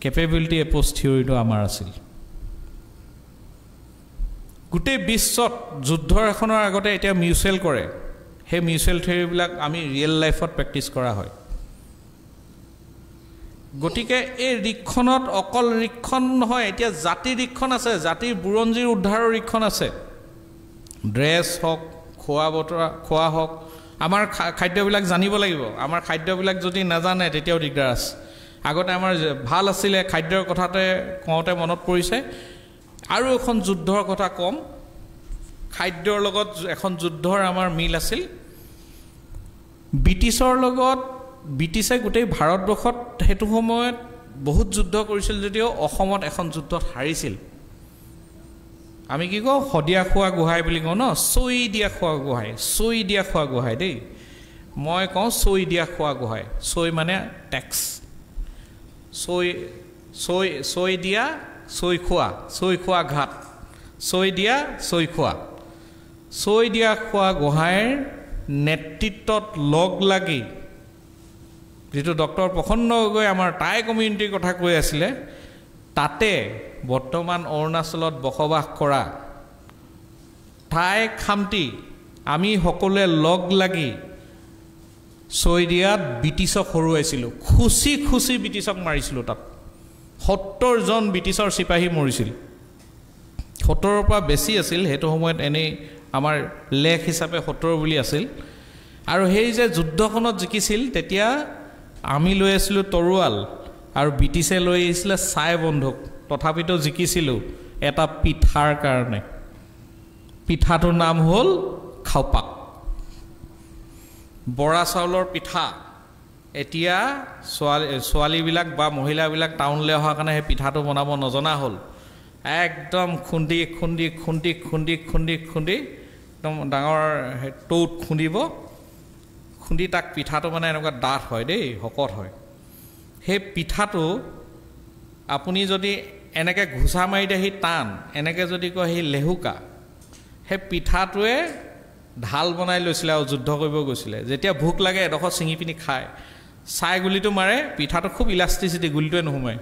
কেপেবিলিটি এপ্ৰ'চ থিয়ৰিটো আমাৰ আছিল গোটেই বিশ্বত যুদ্ধৰ এখনৰ আগতে এতিয়া মিউচুৱেল কৰে সেই মিউচুৱেল থিয়ৰিবিলাক আমি ৰিয়েল লাইফত প্ৰেক্টিছ কৰা হয় গতিকে এই ৰিক্ষণত অকল ৰিক্ষণ নহয় এতিয়া জাতিৰ ৰিক্ষণ আছে জাতিৰ বুৰঞ্জীৰ উদ্ধাৰৰ ৰিক্ষণ আছে ড্ৰেছ হওক খোৱা হওক আমাৰ খাদ্যবিলাক জানিব লাগিব আমাৰ খাদ্যবিলাক যদি নাজানে তেতিয়াও দিগদাৰ আছে আগতে আমাৰ ভাল আছিলে খাদ্যৰ কথাতে কওঁতে মনত পৰিছে আৰু এখন যুদ্ধৰ কথা কম খাদ্যৰ লগত এখন যুদ্ধৰ আমাৰ মিল আছিল ব্ৰিটিছৰ লগত ব্ৰিটিছে গোটেই ভাৰতবৰ্ষত সেইটো সময়ত বহুত যুদ্ধ কৰিছিল যদিও অসমত এখন যুদ্ধত হাৰিছিল আমি কি কওঁ সদিয়া খোৱা গোহাঁই বুলি কওঁ ন চৈ দিয়া খোৱা গোহাঁই দেই মই কওঁ চৈ দিয়া খোৱা গোহাঁই চৈ মানে টেক্স চৈ দিয়া চৈ খোৱা ঘাট চৈ দিয়া খোৱা গোহাঁইৰ নেতৃত্বত লগ লাগি যিটো ডক্টৰ প্ৰসন্ন গগৈ আমাৰ টাই কমিউনিটিৰ কথা কৈ আছিলে তাতে বৰ্তমান অৰুণাচলত বসবাস কৰা টাই খামটি আমি সকলোৱে লগ লাগি চৈদিয়াত ব্ৰিটিছক হৰুৱাইছিলোঁ খুচি ব্ৰিটিছক মাৰিছিলোঁ তাত 70 জন ব্ৰিটিছৰ চিপাহী মৰিছিল 70ৰ পৰা বেছি আছিল সেইটো সময়ত এনেই আমাৰ লেখ হিচাপে 70 বুলি আছিল আৰু সেই যে যুদ্ধখনত জিকিছিল তেতিয়া আমি লৈ আছিলোঁ তৰোৱাল আৰু ব্ৰিটিছে লৈ আহিছিলে ছাই বন্ধুক তথাপিতো জিকিছিলোঁ এটা পিঠাৰ কাৰণে পিঠাটোৰ নাম হ'ল খাওপাক বৰা চাউলৰ পিঠা এতিয়া ছোৱালীবিলাক বা মহিলাবিলাক টাউনলৈ অহাৰ কাৰণে সেই পিঠাটো বনাব নজনা হ'ল একদম খুন্দি একদম ডাঙৰ টৌত খুন্দি তাক পিঠাটো মানে এনেকুৱা ডাঠ হয় দেই শকত হয় সেই পিঠাটো আপুনি যদি এনেকৈ ঘুচা মাৰি দিয়ে সি টান এনেকৈ যদি কয় সি লেহুকা সেই পিঠাটোৱে ঢাল বনাই লৈছিলে আৰু যুদ্ধ কৰিব গৈছিলে যেতিয়া ভোক লাগে এডোখৰ ছিঙি পিনি খায় ছাই গুলিটো মাৰে পিঠাটো খুব ইলাষ্টিচিটি গুলিটোৱে নোসোমায়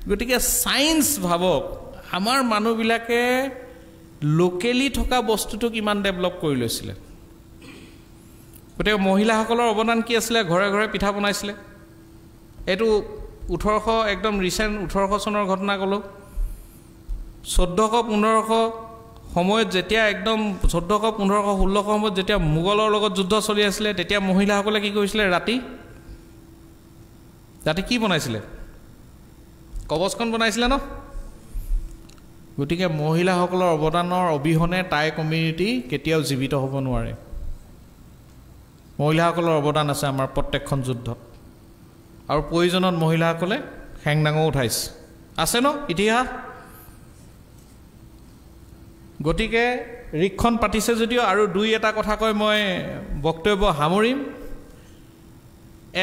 গতিকে ছায়েন্স ভাবক আমাৰ মানুহবিলাকে লোকেলি থকা বস্তুটো কিমান ডেভেলপ কৰি লৈছিলে গতিকে মহিলাসকলৰ অৱদান কি আছিলে ঘৰে ঘৰে পিঠা বনাইছিলে এইটো 1800 একদম ৰিচেণ্ট 1800 চনৰ ঘটনা ক'লোঁ 1400-1500 সময়ত যেতিয়া একদম 1400-1500-1600 সময়ত যেতিয়া মোগলৰ লগত যুদ্ধ চলি আছিলে তেতিয়া মহিলাসকলে কি কৰিছিলে ৰাতি কি বনাইছিলে কবচখন বনাইছিলে ন গতিকে মহিলাসকলৰ অৱদানৰ অবিহনে টাই কমিউনিটি কেতিয়াও জীৱিত হ'ব নোৱাৰে মহিলাসকলৰ অৱদান আছে আমাৰ প্ৰত্যেকখন যুদ্ধত আৰু প্ৰয়োজনত মহিলাসকলে হেংদাঙো উঠাইছে আছে ন ইতিহাস গতিকে ৰিক্ষণ পাতিছে যদিও আৰু দুই এটা কথা কৈ মই বক্তব্য সামৰিম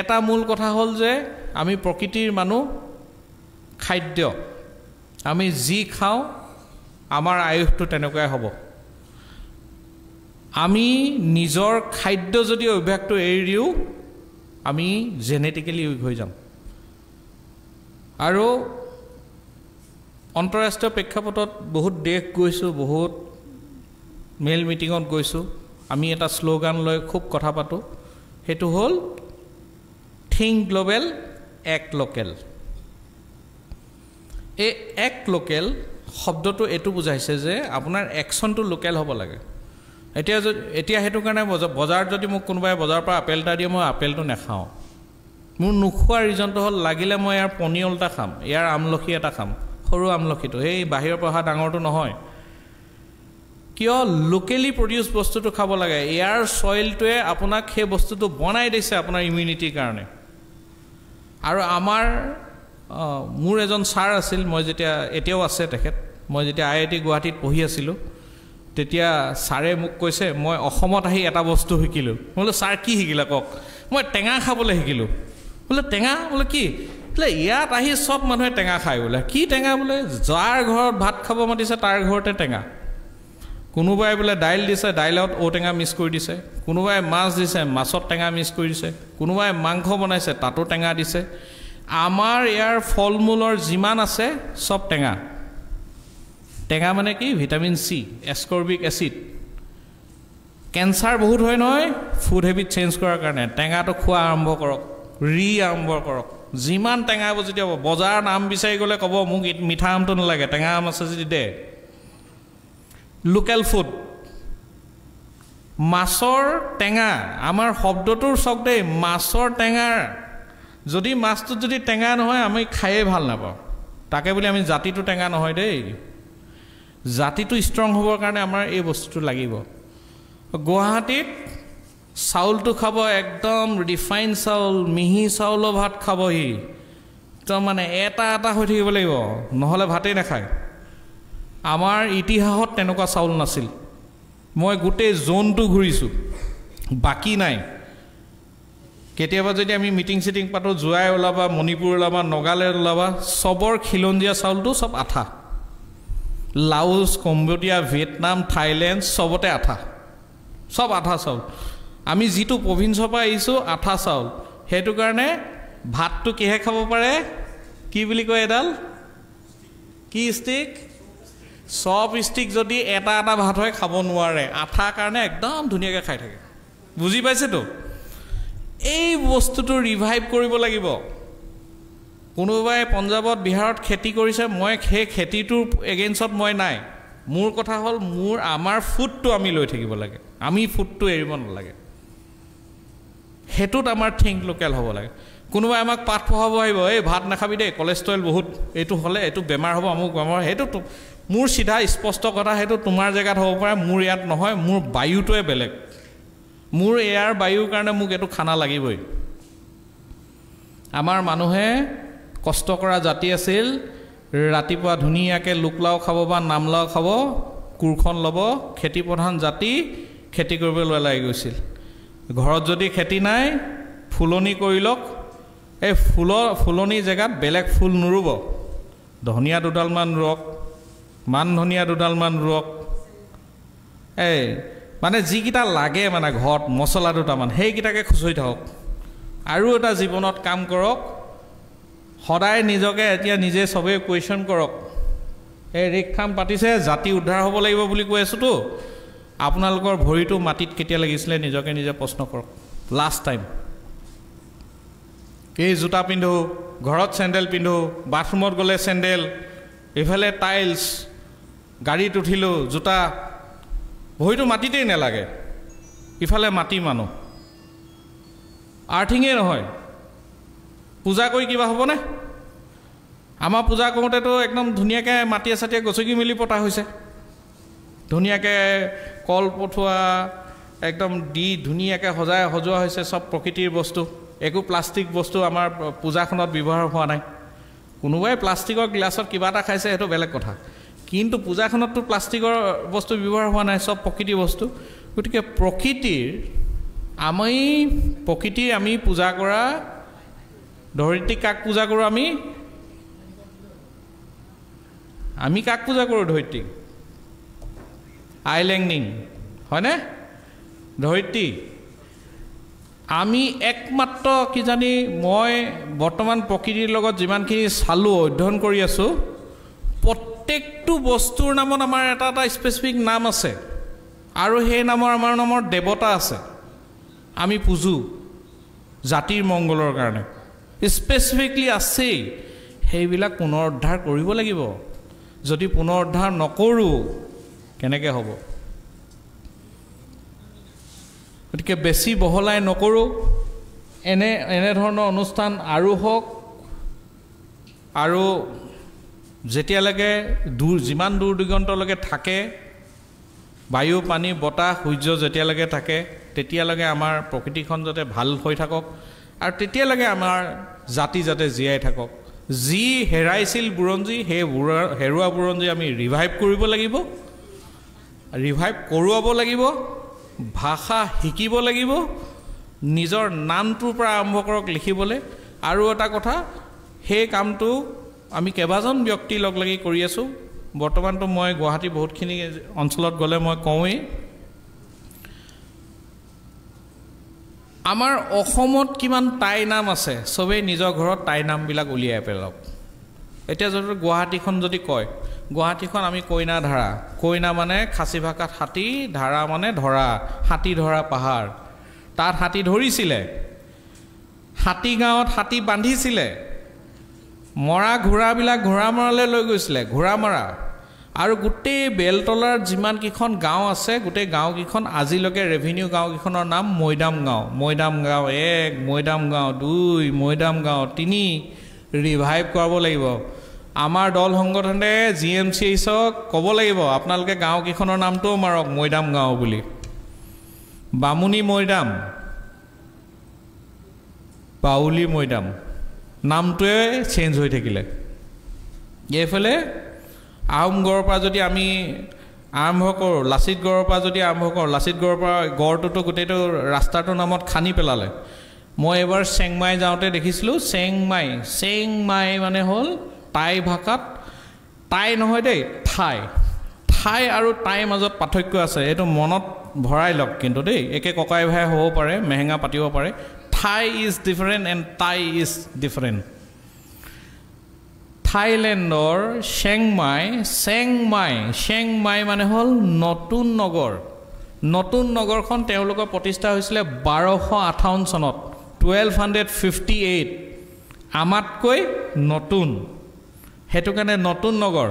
এটা মূল কথা হ'ল যে আমি প্ৰকৃতিৰ মানুহ খাদ্য আমি যি খাওঁ আমাৰ আয়ুসটো তেনেকুৱাই হ'ব আমি নিজৰ খাদ্য যদি অভ্যাসটো এৰি দিওঁ আমি জেনেটিকেলি উইক হৈ যাম আৰু অন্তঃৰাষ্ট্ৰীয় প্ৰেক্ষাপটত বহুত দেশ গৈছোঁ বহুত মেল মিটিঙত গৈছোঁ আমি এটা শ্লোগান লৈ খুব কথা পাতোঁ সেইটো হ'ল থিংক গ্ল'বেল এক্ট লোকেল এই এক্ট লোকেল শব্দটো এইটো বুজাইছে যে আপোনাৰ একশ্যনটো লোকেল হ'ব লাগে এতিয়া সেইটো কাৰণে বজাৰত যদি মোক কোনোবাই বজাৰৰ পৰা আপেল এটা দিয়ে মই আপেলটো নাখাওঁ মোৰ নোখোৱাৰ ৰিজনটো হ'ল লাগিলে মই ইয়াৰ পনিয়ল এটা খাম ইয়াৰ আমলখি এটা খাম সৰু আমলখিটো এই বাহিৰৰ পৰা অহা ডাঙৰটো নহয় কিয় লোকেলি প্ৰডিউচ বস্তুটো খাব লাগে ইয়াৰ সয়েলটোৱে আপোনাক সেই বস্তুটো বনাই দিছে আপোনাৰ ইমিউনিটিৰ কাৰণে আৰু আমাৰ মোৰ এজন ছাৰ আছিল মই যেতিয়া এতিয়াও আছে তেখেত মই যেতিয়া IIT গুৱাহাটীত পঢ়ি আছিলোঁ তেতিয়া ছাৰে মোক কৈছে মই অসমত আহি এটা বস্তু শিকিলোঁ বোলে ছাৰ কি শিকিলা কওক মই টেঙা খাবলৈ শিকিলোঁ বোলে টেঙা বোলে কি বোলে ইয়াত আহি চব মানুহে টেঙা খায় বোলে কি টেঙা বোলে যাৰ ঘৰত ভাত খাব মাতিছে তাৰ ঘৰতে টেঙা কোনোবাই বোলে দাইল দিছে দাইলত ঔটেঙা মিক্স কৰি দিছে কোনোবাই মাছ দিছে মাছত টেঙা মিক্স কৰি দিছে কোনোবাই মাংস বনাইছে তাতো টেঙা দিছে আমাৰ ইয়াৰ ফলমূলৰ যিমান আছে সব টেঙা টেঙা মানে কি ভিটামিন C এসকৰ্বিক এচিড কেন্সাৰ বহুত হয় নহয় ফুড হেবিট চেঞ্জ কৰাৰ কাৰণে টেঙাটো খোৱা আৰম্ভ কৰক আৰম্ভ কৰক যিমান টেঙা যদি হ'ব বজাৰ নাম বিচাৰি গ'লে ক'ব মোক মিঠা আমটো নালাগে টেঙা আম আছে যদি দে লোকেল ফুড মাছৰ টেঙা আমাৰ শব্দটোৰ চক দেই মাছৰ টেঙাৰ যদি মাছটো যদি টেঙা নহয় আমি খায়ে ভাল নাপাওঁ তাকে বুলি আমি জাতিটো টেঙা নহয় দেই জাতিটো ষ্ট্ৰং হ'বৰ কাৰণে আমাৰ এই বস্তুটো লাগিব গুৱাহাটীত চাউলটো খাব একদম ৰিফাইন চাউল মিহি চাউলৰ ভাত খাবহি তো মানে এটা হৈ থাকিব লাগিব নহ'লে ভাতেই নাখায় আমাৰ ইতিহাসত তেনেকুৱা চাউল নাছিল মই গোটেই জোনটো ঘূৰিছোঁ বাকী নাই কেতিয়াবা যদি আমি মিটিং সিটিং পাতো জুৱাই ওলাবা মণিপুৰ ওলাবা নগালেণ্ড ওলাবা সবৰ খিলঞ্জীয়া চাউলটো সব আঠা লাউচ কম্বোডিয়া ভিয়েটনাম থাইলেণ্ড সবতে আঠা সব আঠা চাউল আমি যিটো প্ৰভিন্সৰ পৰা আহিছোঁ আঠা চাউল সেইটো কাৰণে ভাতটো কিহে খাব পাৰে কি বুলি কয় এডাল কি ষ্টিক সব ষ্টিক যদি এটা ভাত হয় খাব নোৱাৰে আঠা কাৰণে একদম ধুনীয়াকৈ খাই থাকে বুজি পাইছেতো এই বস্তুটো ৰিভাইভ কৰিব লাগিব কোনোবাই পঞ্জাবত বিহাৰত খেতি কৰিছে মই সেই খেতিটোৰ এগেইনষ্টত মই নাই মোৰ কথা হ'ল আমাৰ ফুডটো আমি লৈ থাকিব লাগে আমি ফুডটো এৰিব নালাগে হেতুত আমাৰ থিংক লোকেল হ'ব লাগে কোনোবাই আমাক পাঠ পঢ়াব আহিব এই ভাত নাখাবি দেই কোলেষ্ট্ৰল বহুত এইটো হ'লে এইটো বেমাৰ হ'ব আমুক বেমাৰ সেইটো মোৰ সিধা স্পষ্ট কথা সেইটো তোমাৰ জেগাত হ'ব পাৰে মোৰ ইয়াত নহয় মোৰ বায়ুটোৱে বেলেগ মোৰ এয়াৰ বায়ুৰ কাৰণে মোক এইটো খানা লাগিবই আমাৰ মানুহে কষ্ট কৰা জাতি আছিল ৰাতিপুৱা ধুনীয়াকৈ লোকলাও খাব বা নামলাও খাব কুৰখন ল'ব খেতি প্ৰধান জাতি খেতি কৰিবলৈ লাগি গৈছিল ঘৰত যদি খেতি নাই ফুলনি কৰি লওক এই ফুলনি জেগাত বেলেগ ফুল নুৰুব ধনিয়া দুডালমান ৰুৱক মান ধনিয়া দুডালমান ৰুৱক এই মানে যিকেইটা লাগে মানে ঘৰত মছলা দুটামান সেইকেইটাকে খুচৰি থাকক আৰু এটা জীৱনত কাম কৰক সদায় নিজকে এতিয়া নিজে সবে কুৱেশ্যন কৰক এই ৰিক্সাম পাতিছে জাতি উদ্ধাৰ হ'ব লাগিব বুলি কৈ আছোতো আপোনালোকৰ ভৰিটো মাটিত কেতিয়া লাগিছিলে নিজকে নিজে প্ৰশ্ন কৰক লাষ্ট টাইম এই জোতা পিন্ধো ঘৰত চেণ্ডেল পিন্ধো বাথৰুমত গ'লে চেণ্ডেল এইফালে টাইলছ গাড়ীত উঠিলোঁ জোতা ভৰিটো মাটিতেই নালাগে ইফালে মাটি মানুহ আৰ্থিঙেই নহয় পূজা কৰি কিবা হ'বনে আমাৰ পূজা কৰোঁতেতো একদম ধুনীয়াকৈ মাটিয়ে চাটিয়ে গছকি মেলি পতা হৈছে ধুনীয়াকৈ কল পঠোৱা একদম দি ধুনীয়াকৈ সজোৱা হৈছে সব প্ৰকৃতিৰ বস্তু একো প্লাষ্টিক বস্তু আমাৰ পূজাখনত ব্যৱহাৰ হোৱা নাই কোনোবাই প্লাষ্টিকৰ গ্লাছত কিবা এটা খাইছে সেইটো বেলেগ কথা কিন্তু পূজাখনততো প্লাষ্টিকৰ বস্তু ব্যৱহাৰ হোৱা নাই সব প্ৰকৃতিৰ বস্তু গতিকে প্ৰকৃতিৰ আমি পূজা কৰা ধৰিত্ৰী কাক পূজা কৰোঁ আমি কাক পূজা কৰোঁ ধৰিত্ৰীক আইলেংনিং হয়নে ধৰিত্ৰী আমি একমাত্ৰ কিজানি মই বৰ্তমান প্ৰকৃতিৰ লগত যিমানখিনি চালোঁ অধ্যয়ন কৰি আছোঁ প্ৰত্যেকটো বস্তুৰ নামত আমাৰ এটা স্পেচিফিক নাম আছে আৰু সেই আমাৰ নামৰ দেৱতা আছে আমি পূজো জাতিৰ মংগলৰ কাৰণে স্পেচিফিকলি আছেই সেইবিলাক পুনৰুদ্ধাৰ কৰিব লাগিব যদি পুনৰুদ্ধাৰ নকৰোঁ কেনেকৈ হ'ব গতিকে বেছি বহলাই নকৰোঁ এনেধৰণৰ অনুষ্ঠান আৰু হওক আৰু যেতিয়ালৈকে যিমান দূৰ দিগন্তলৈকে থাকে বায়ু পানী বতাহ সূৰ্য যেতিয়ালৈকে থাকে তেতিয়ালৈকে আমাৰ প্ৰকৃতিখন যাতে ভাল হৈ থাকক আৰু তেতিয়ালৈকে আমাৰ জাতি যাতে জীয়াই থাকক যি হেৰাইছিল বুৰঞ্জী সেই হেৰুৱা বুৰঞ্জী আমি ৰিভাইভ কৰিব লাগিব ৰিভাইভ কৰোৱাব লাগিব ভাষা শিকিব লাগিব নিজৰ নামটোৰ পৰা আৰম্ভ কৰক লিখিবলৈ আৰু এটা কথা সেই কামটো আমি কেইবাজন ব্যক্তি লগ লাগি কৰি আছোঁ বৰ্তমানতো মই গুৱাহাটী বহুতখিনি অঞ্চলত গ'লে মই কওঁৱেই আমাৰ অসমত কিমান টাই নাম আছে চবেই নিজৰ ঘৰত টাই নামবিলাক উলিয়াই পেলাওক এতিয়া যদি গুৱাহাটীখন যদি কয় গুৱাহাটীখন আমি কইনা ধাৰা কইনা মানে খাচী ভাষাত হাতী ধাৰা মানে ধৰা হাতী ধৰা পাহাৰ তাত হাতী ধৰিছিলে হাতী গাঁৱত হাতী বান্ধিছিলে মৰা ঘোঁৰাবিলাক ঘোঁৰা মৰালৈ লৈ গৈছিলে ঘোঁৰা মৰা আৰু গোটেই বেলতলাৰ যিমানকেইখন গাঁও আছে গোটেই গাঁওকেইখন আজিলৈকে ৰেভিনিউ গাঁওকেইখনৰ নাম মৈদাম গাঁও 1 মৈদাম গাঁও 2 মৈদাম গাঁও 3 ৰিভাইভ কৰাব লাগিব আমাৰ দল সংগঠনে GMCHক ক'ব লাগিব আপোনালোকে গাঁওকেইখনৰ নামটোও মাৰক মৈদাম গাঁও বুলি বামুণী মৈদাম পাউলি মৈদাম নামটোৱে চেঞ্জ হৈ থাকিলে এইফালে আহোমগড়ৰ পৰা যদি আমি আৰম্ভ কৰোঁ লাচিতগড়ৰ পৰা যদি আৰম্ভ কৰোঁ লাচিতগড়ৰ পৰা গড়টোতো গোটেইটো ৰাস্তাটোৰ নামত খানি পেলালে মই এবাৰ চেংমাই যাওঁতে দেখিছিলোঁ চেংমাই মানে হ'ল টাই ভাষাত টাই নহয় দেই ঠাই আৰু টাইৰ মাজত পাৰ্থক্য আছে এইটো মনত ভৰাই লওক কিন্তু দেই একে ককাই ভাই হ'ব পাৰে মেহেঙা পাতিব পাৰে Thai is different and Thai is different. থাইলেণ্ডৰ চেংমাই মানে হ'ল নতুন নগৰখন তেওঁলোকৰ প্ৰতিষ্ঠা হৈছিলে 1258 চনত 1258 আমাতকৈ নতুন হেতু কাৰণে নতুন নগৰ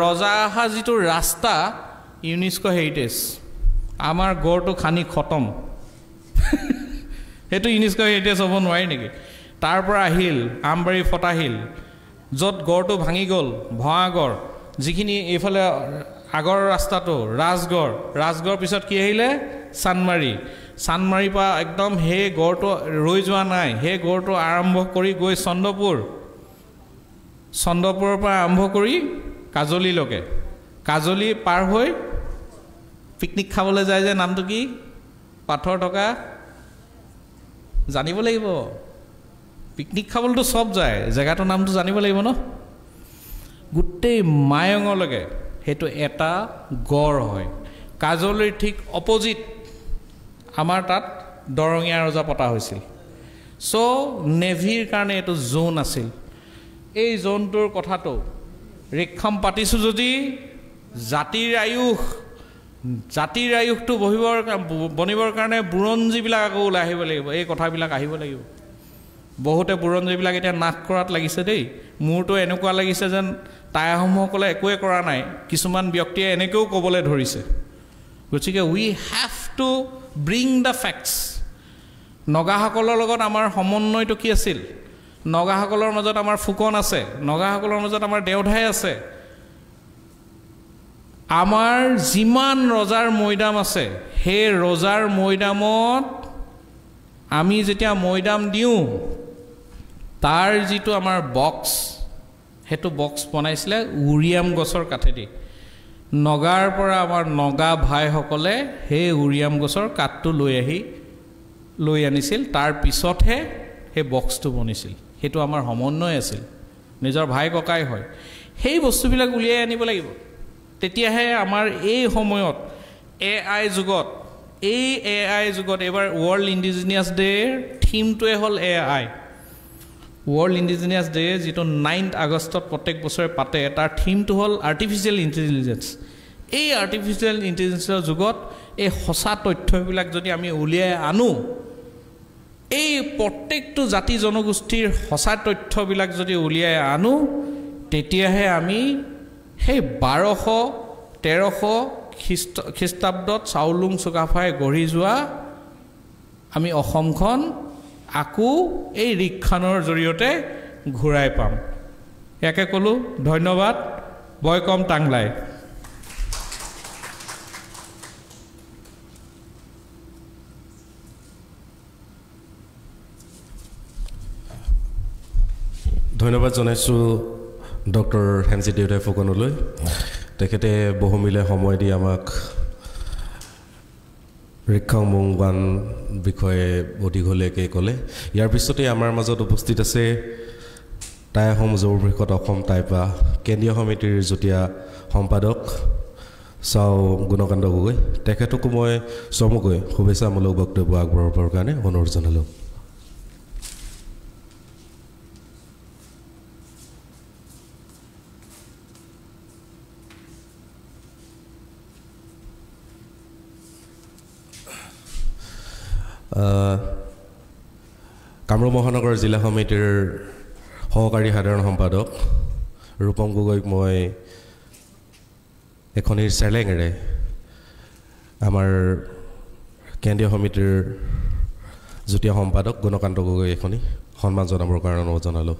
ৰজা আহা যিটো ৰাস্তা ইউনেস্কো হেৰিটেজ আমাৰ গড়টো খানি খতম হেতু ইউনেস্কো হেৰিটেজ হ'ব নোৱাৰি নেকি তাৰ পৰা আহিল আমবাৰী ফটাহিল য'ত গড়টো ভাঙি গ'ল ভঙাগড় যিখিনি এইফালে আগৰ ৰাস্তাটো ৰাজগড় পিছত কি আহিলে চানমাৰী পৰা একদম হে গড়টো ৰৈ যোৱা নাই হে গড়টো আৰম্ভ কৰি গৈ চন্দ্ৰপুৰৰ পৰা আৰম্ভ কৰি কাজলীলৈকে কাজলী পাৰ হৈ পিকনিক খাবলৈ যায় যে নামটো কি পাথৰ থকা জানিব লাগিব পিকনিক খাবলৈতো সব যায় জেগাটোৰ নামটো জানিব লাগিব ন গোটেই মায়ঙলৈকে সেইটো এটা গড় হয় কাজলীৰ ঠিক অপজিট আমাৰ তাত দৰঙীয়া ৰজা পতা হৈছিল সো নেভিৰ কাৰণে এইটো জোন আছিল এই জোনটোৰ কথাটো ৰেখাম পাতিছোঁ যদি জাতিৰ আয়ুসটো বনিবৰ কাৰণে বুৰঞ্জীবিলাক আকৌ ওলাই আহিব লাগিব এই কথাবিলাক আহিব লাগিব বহুতে বুৰঞ্জীবিলাক এতিয়া নাশ কৰাত লাগিছে দেই মোৰতো এনেকুৱা লাগিছে যেন টাই আহোমসকলে একোৱে কৰা নাই কিছুমান ব্যক্তিয়ে এনেকৈও ক'বলৈ ধৰিছে গতিকে we have to bring the facts নগাসকলৰ লগত আমাৰ সমন্বয়টো কি আছিল নগাসকলৰ মাজত আমাৰ ফুকন আছে নগাসকলৰ মাজত আমাৰ দেওধাই আছে আমাৰ যিমান ৰজাৰ মৈদাম আছে সেই ৰজাৰ মৈদামত আমি যেতিয়া মৈদাম দিওঁ তাৰ যিটো আমাৰ বক্স হেতু বক্স বনাইছিলে উৰিয়াম গছৰ কাঠেদি নগাৰ পৰা আমাৰ নগা ভাইসকলে সেই উৰিয়াম গছৰ কাঠটো লৈ আনিছিল তাৰ পিছতহে সেই বক্সটো বনিছিল হেতু আমাৰ সমন্বয় আছিল নিজৰ ভাই ককাই হয় সেই বস্তুবিলাক উলিয়াই আনিব লাগিব তেতিয়াহে আমাৰ এই সময়ত AI যুগত এবাৰ ৱৰ্ল্ড ইণ্ডিজিনিয়াছ ডেৰ থিমটোৱে হ'ল AI ৱৰ্ল্ড ইণ্ডিজিনিয়াছ ডে যিটো 9 আগষ্টত প্ৰত্যেক বছৰে পাতে তাৰ থিমটো হ'ল আৰ্টিফিচিয়েল ইণ্টেলিজেন্স এই আৰ্টিফিচিয়েল ইণ্টেলিজেন্সৰ যুগত এই সঁচা তথ্যবিলাক যদি আমি উলিয়াই আনো এই প্ৰত্যেকটো জাতি জনগোষ্ঠীৰ সঁচা তথ্যবিলাক যদি উলিয়াই আনো তেতিয়াহে আমি সেই 1200-1300 খ্ৰীষ্টাব্দত চাউলুং চুকাফাই গঢ়ি যোৱা আমি অসমখন আকৌ এই ৰিকখানৰ জৰিয়তে ঘূৰাই পাম ইয়াকে ক'লোঁ ধন্যবাদ বয়কম টাংলাই ধন্যবাদ জনাইছোঁ ডক্টৰ হেমজি দেউতাই ফুকনলৈ তেখেতে বহুমিলে সময় দি আমাক ঋক্ষাংমুং গান বিষয়ে অধিকলৈকে ক'লে ইয়াৰ পিছতে আমাৰ মাজত উপস্থিত আছে টাই অসম যুৱ পৰিষদ অসম টাইপা কেন্দ্ৰীয় সমিতিৰ যুটীয়া সম্পাদক চাও গুণকান্ত গগৈ তেখেতকো মই চমুকৈ শুভেচ্ছামূলক বক্তব্য আগবঢ়াবৰ কাৰণে অনুৰোধ জনালোঁ কামৰূপ মহানগৰ জিলা সমিতিৰ সহকাৰী সাধাৰণ সম্পাদক ৰূপম গগৈক মই এখনিৰ চেলেঙেৰে আমাৰ কেন্দ্ৰীয় সমিতিৰ যুটীয়া সম্পাদক গুণকান্ত গগৈ এখনি সন্মান জনাবৰ কাৰণে অনুৰোধ জনালোঁ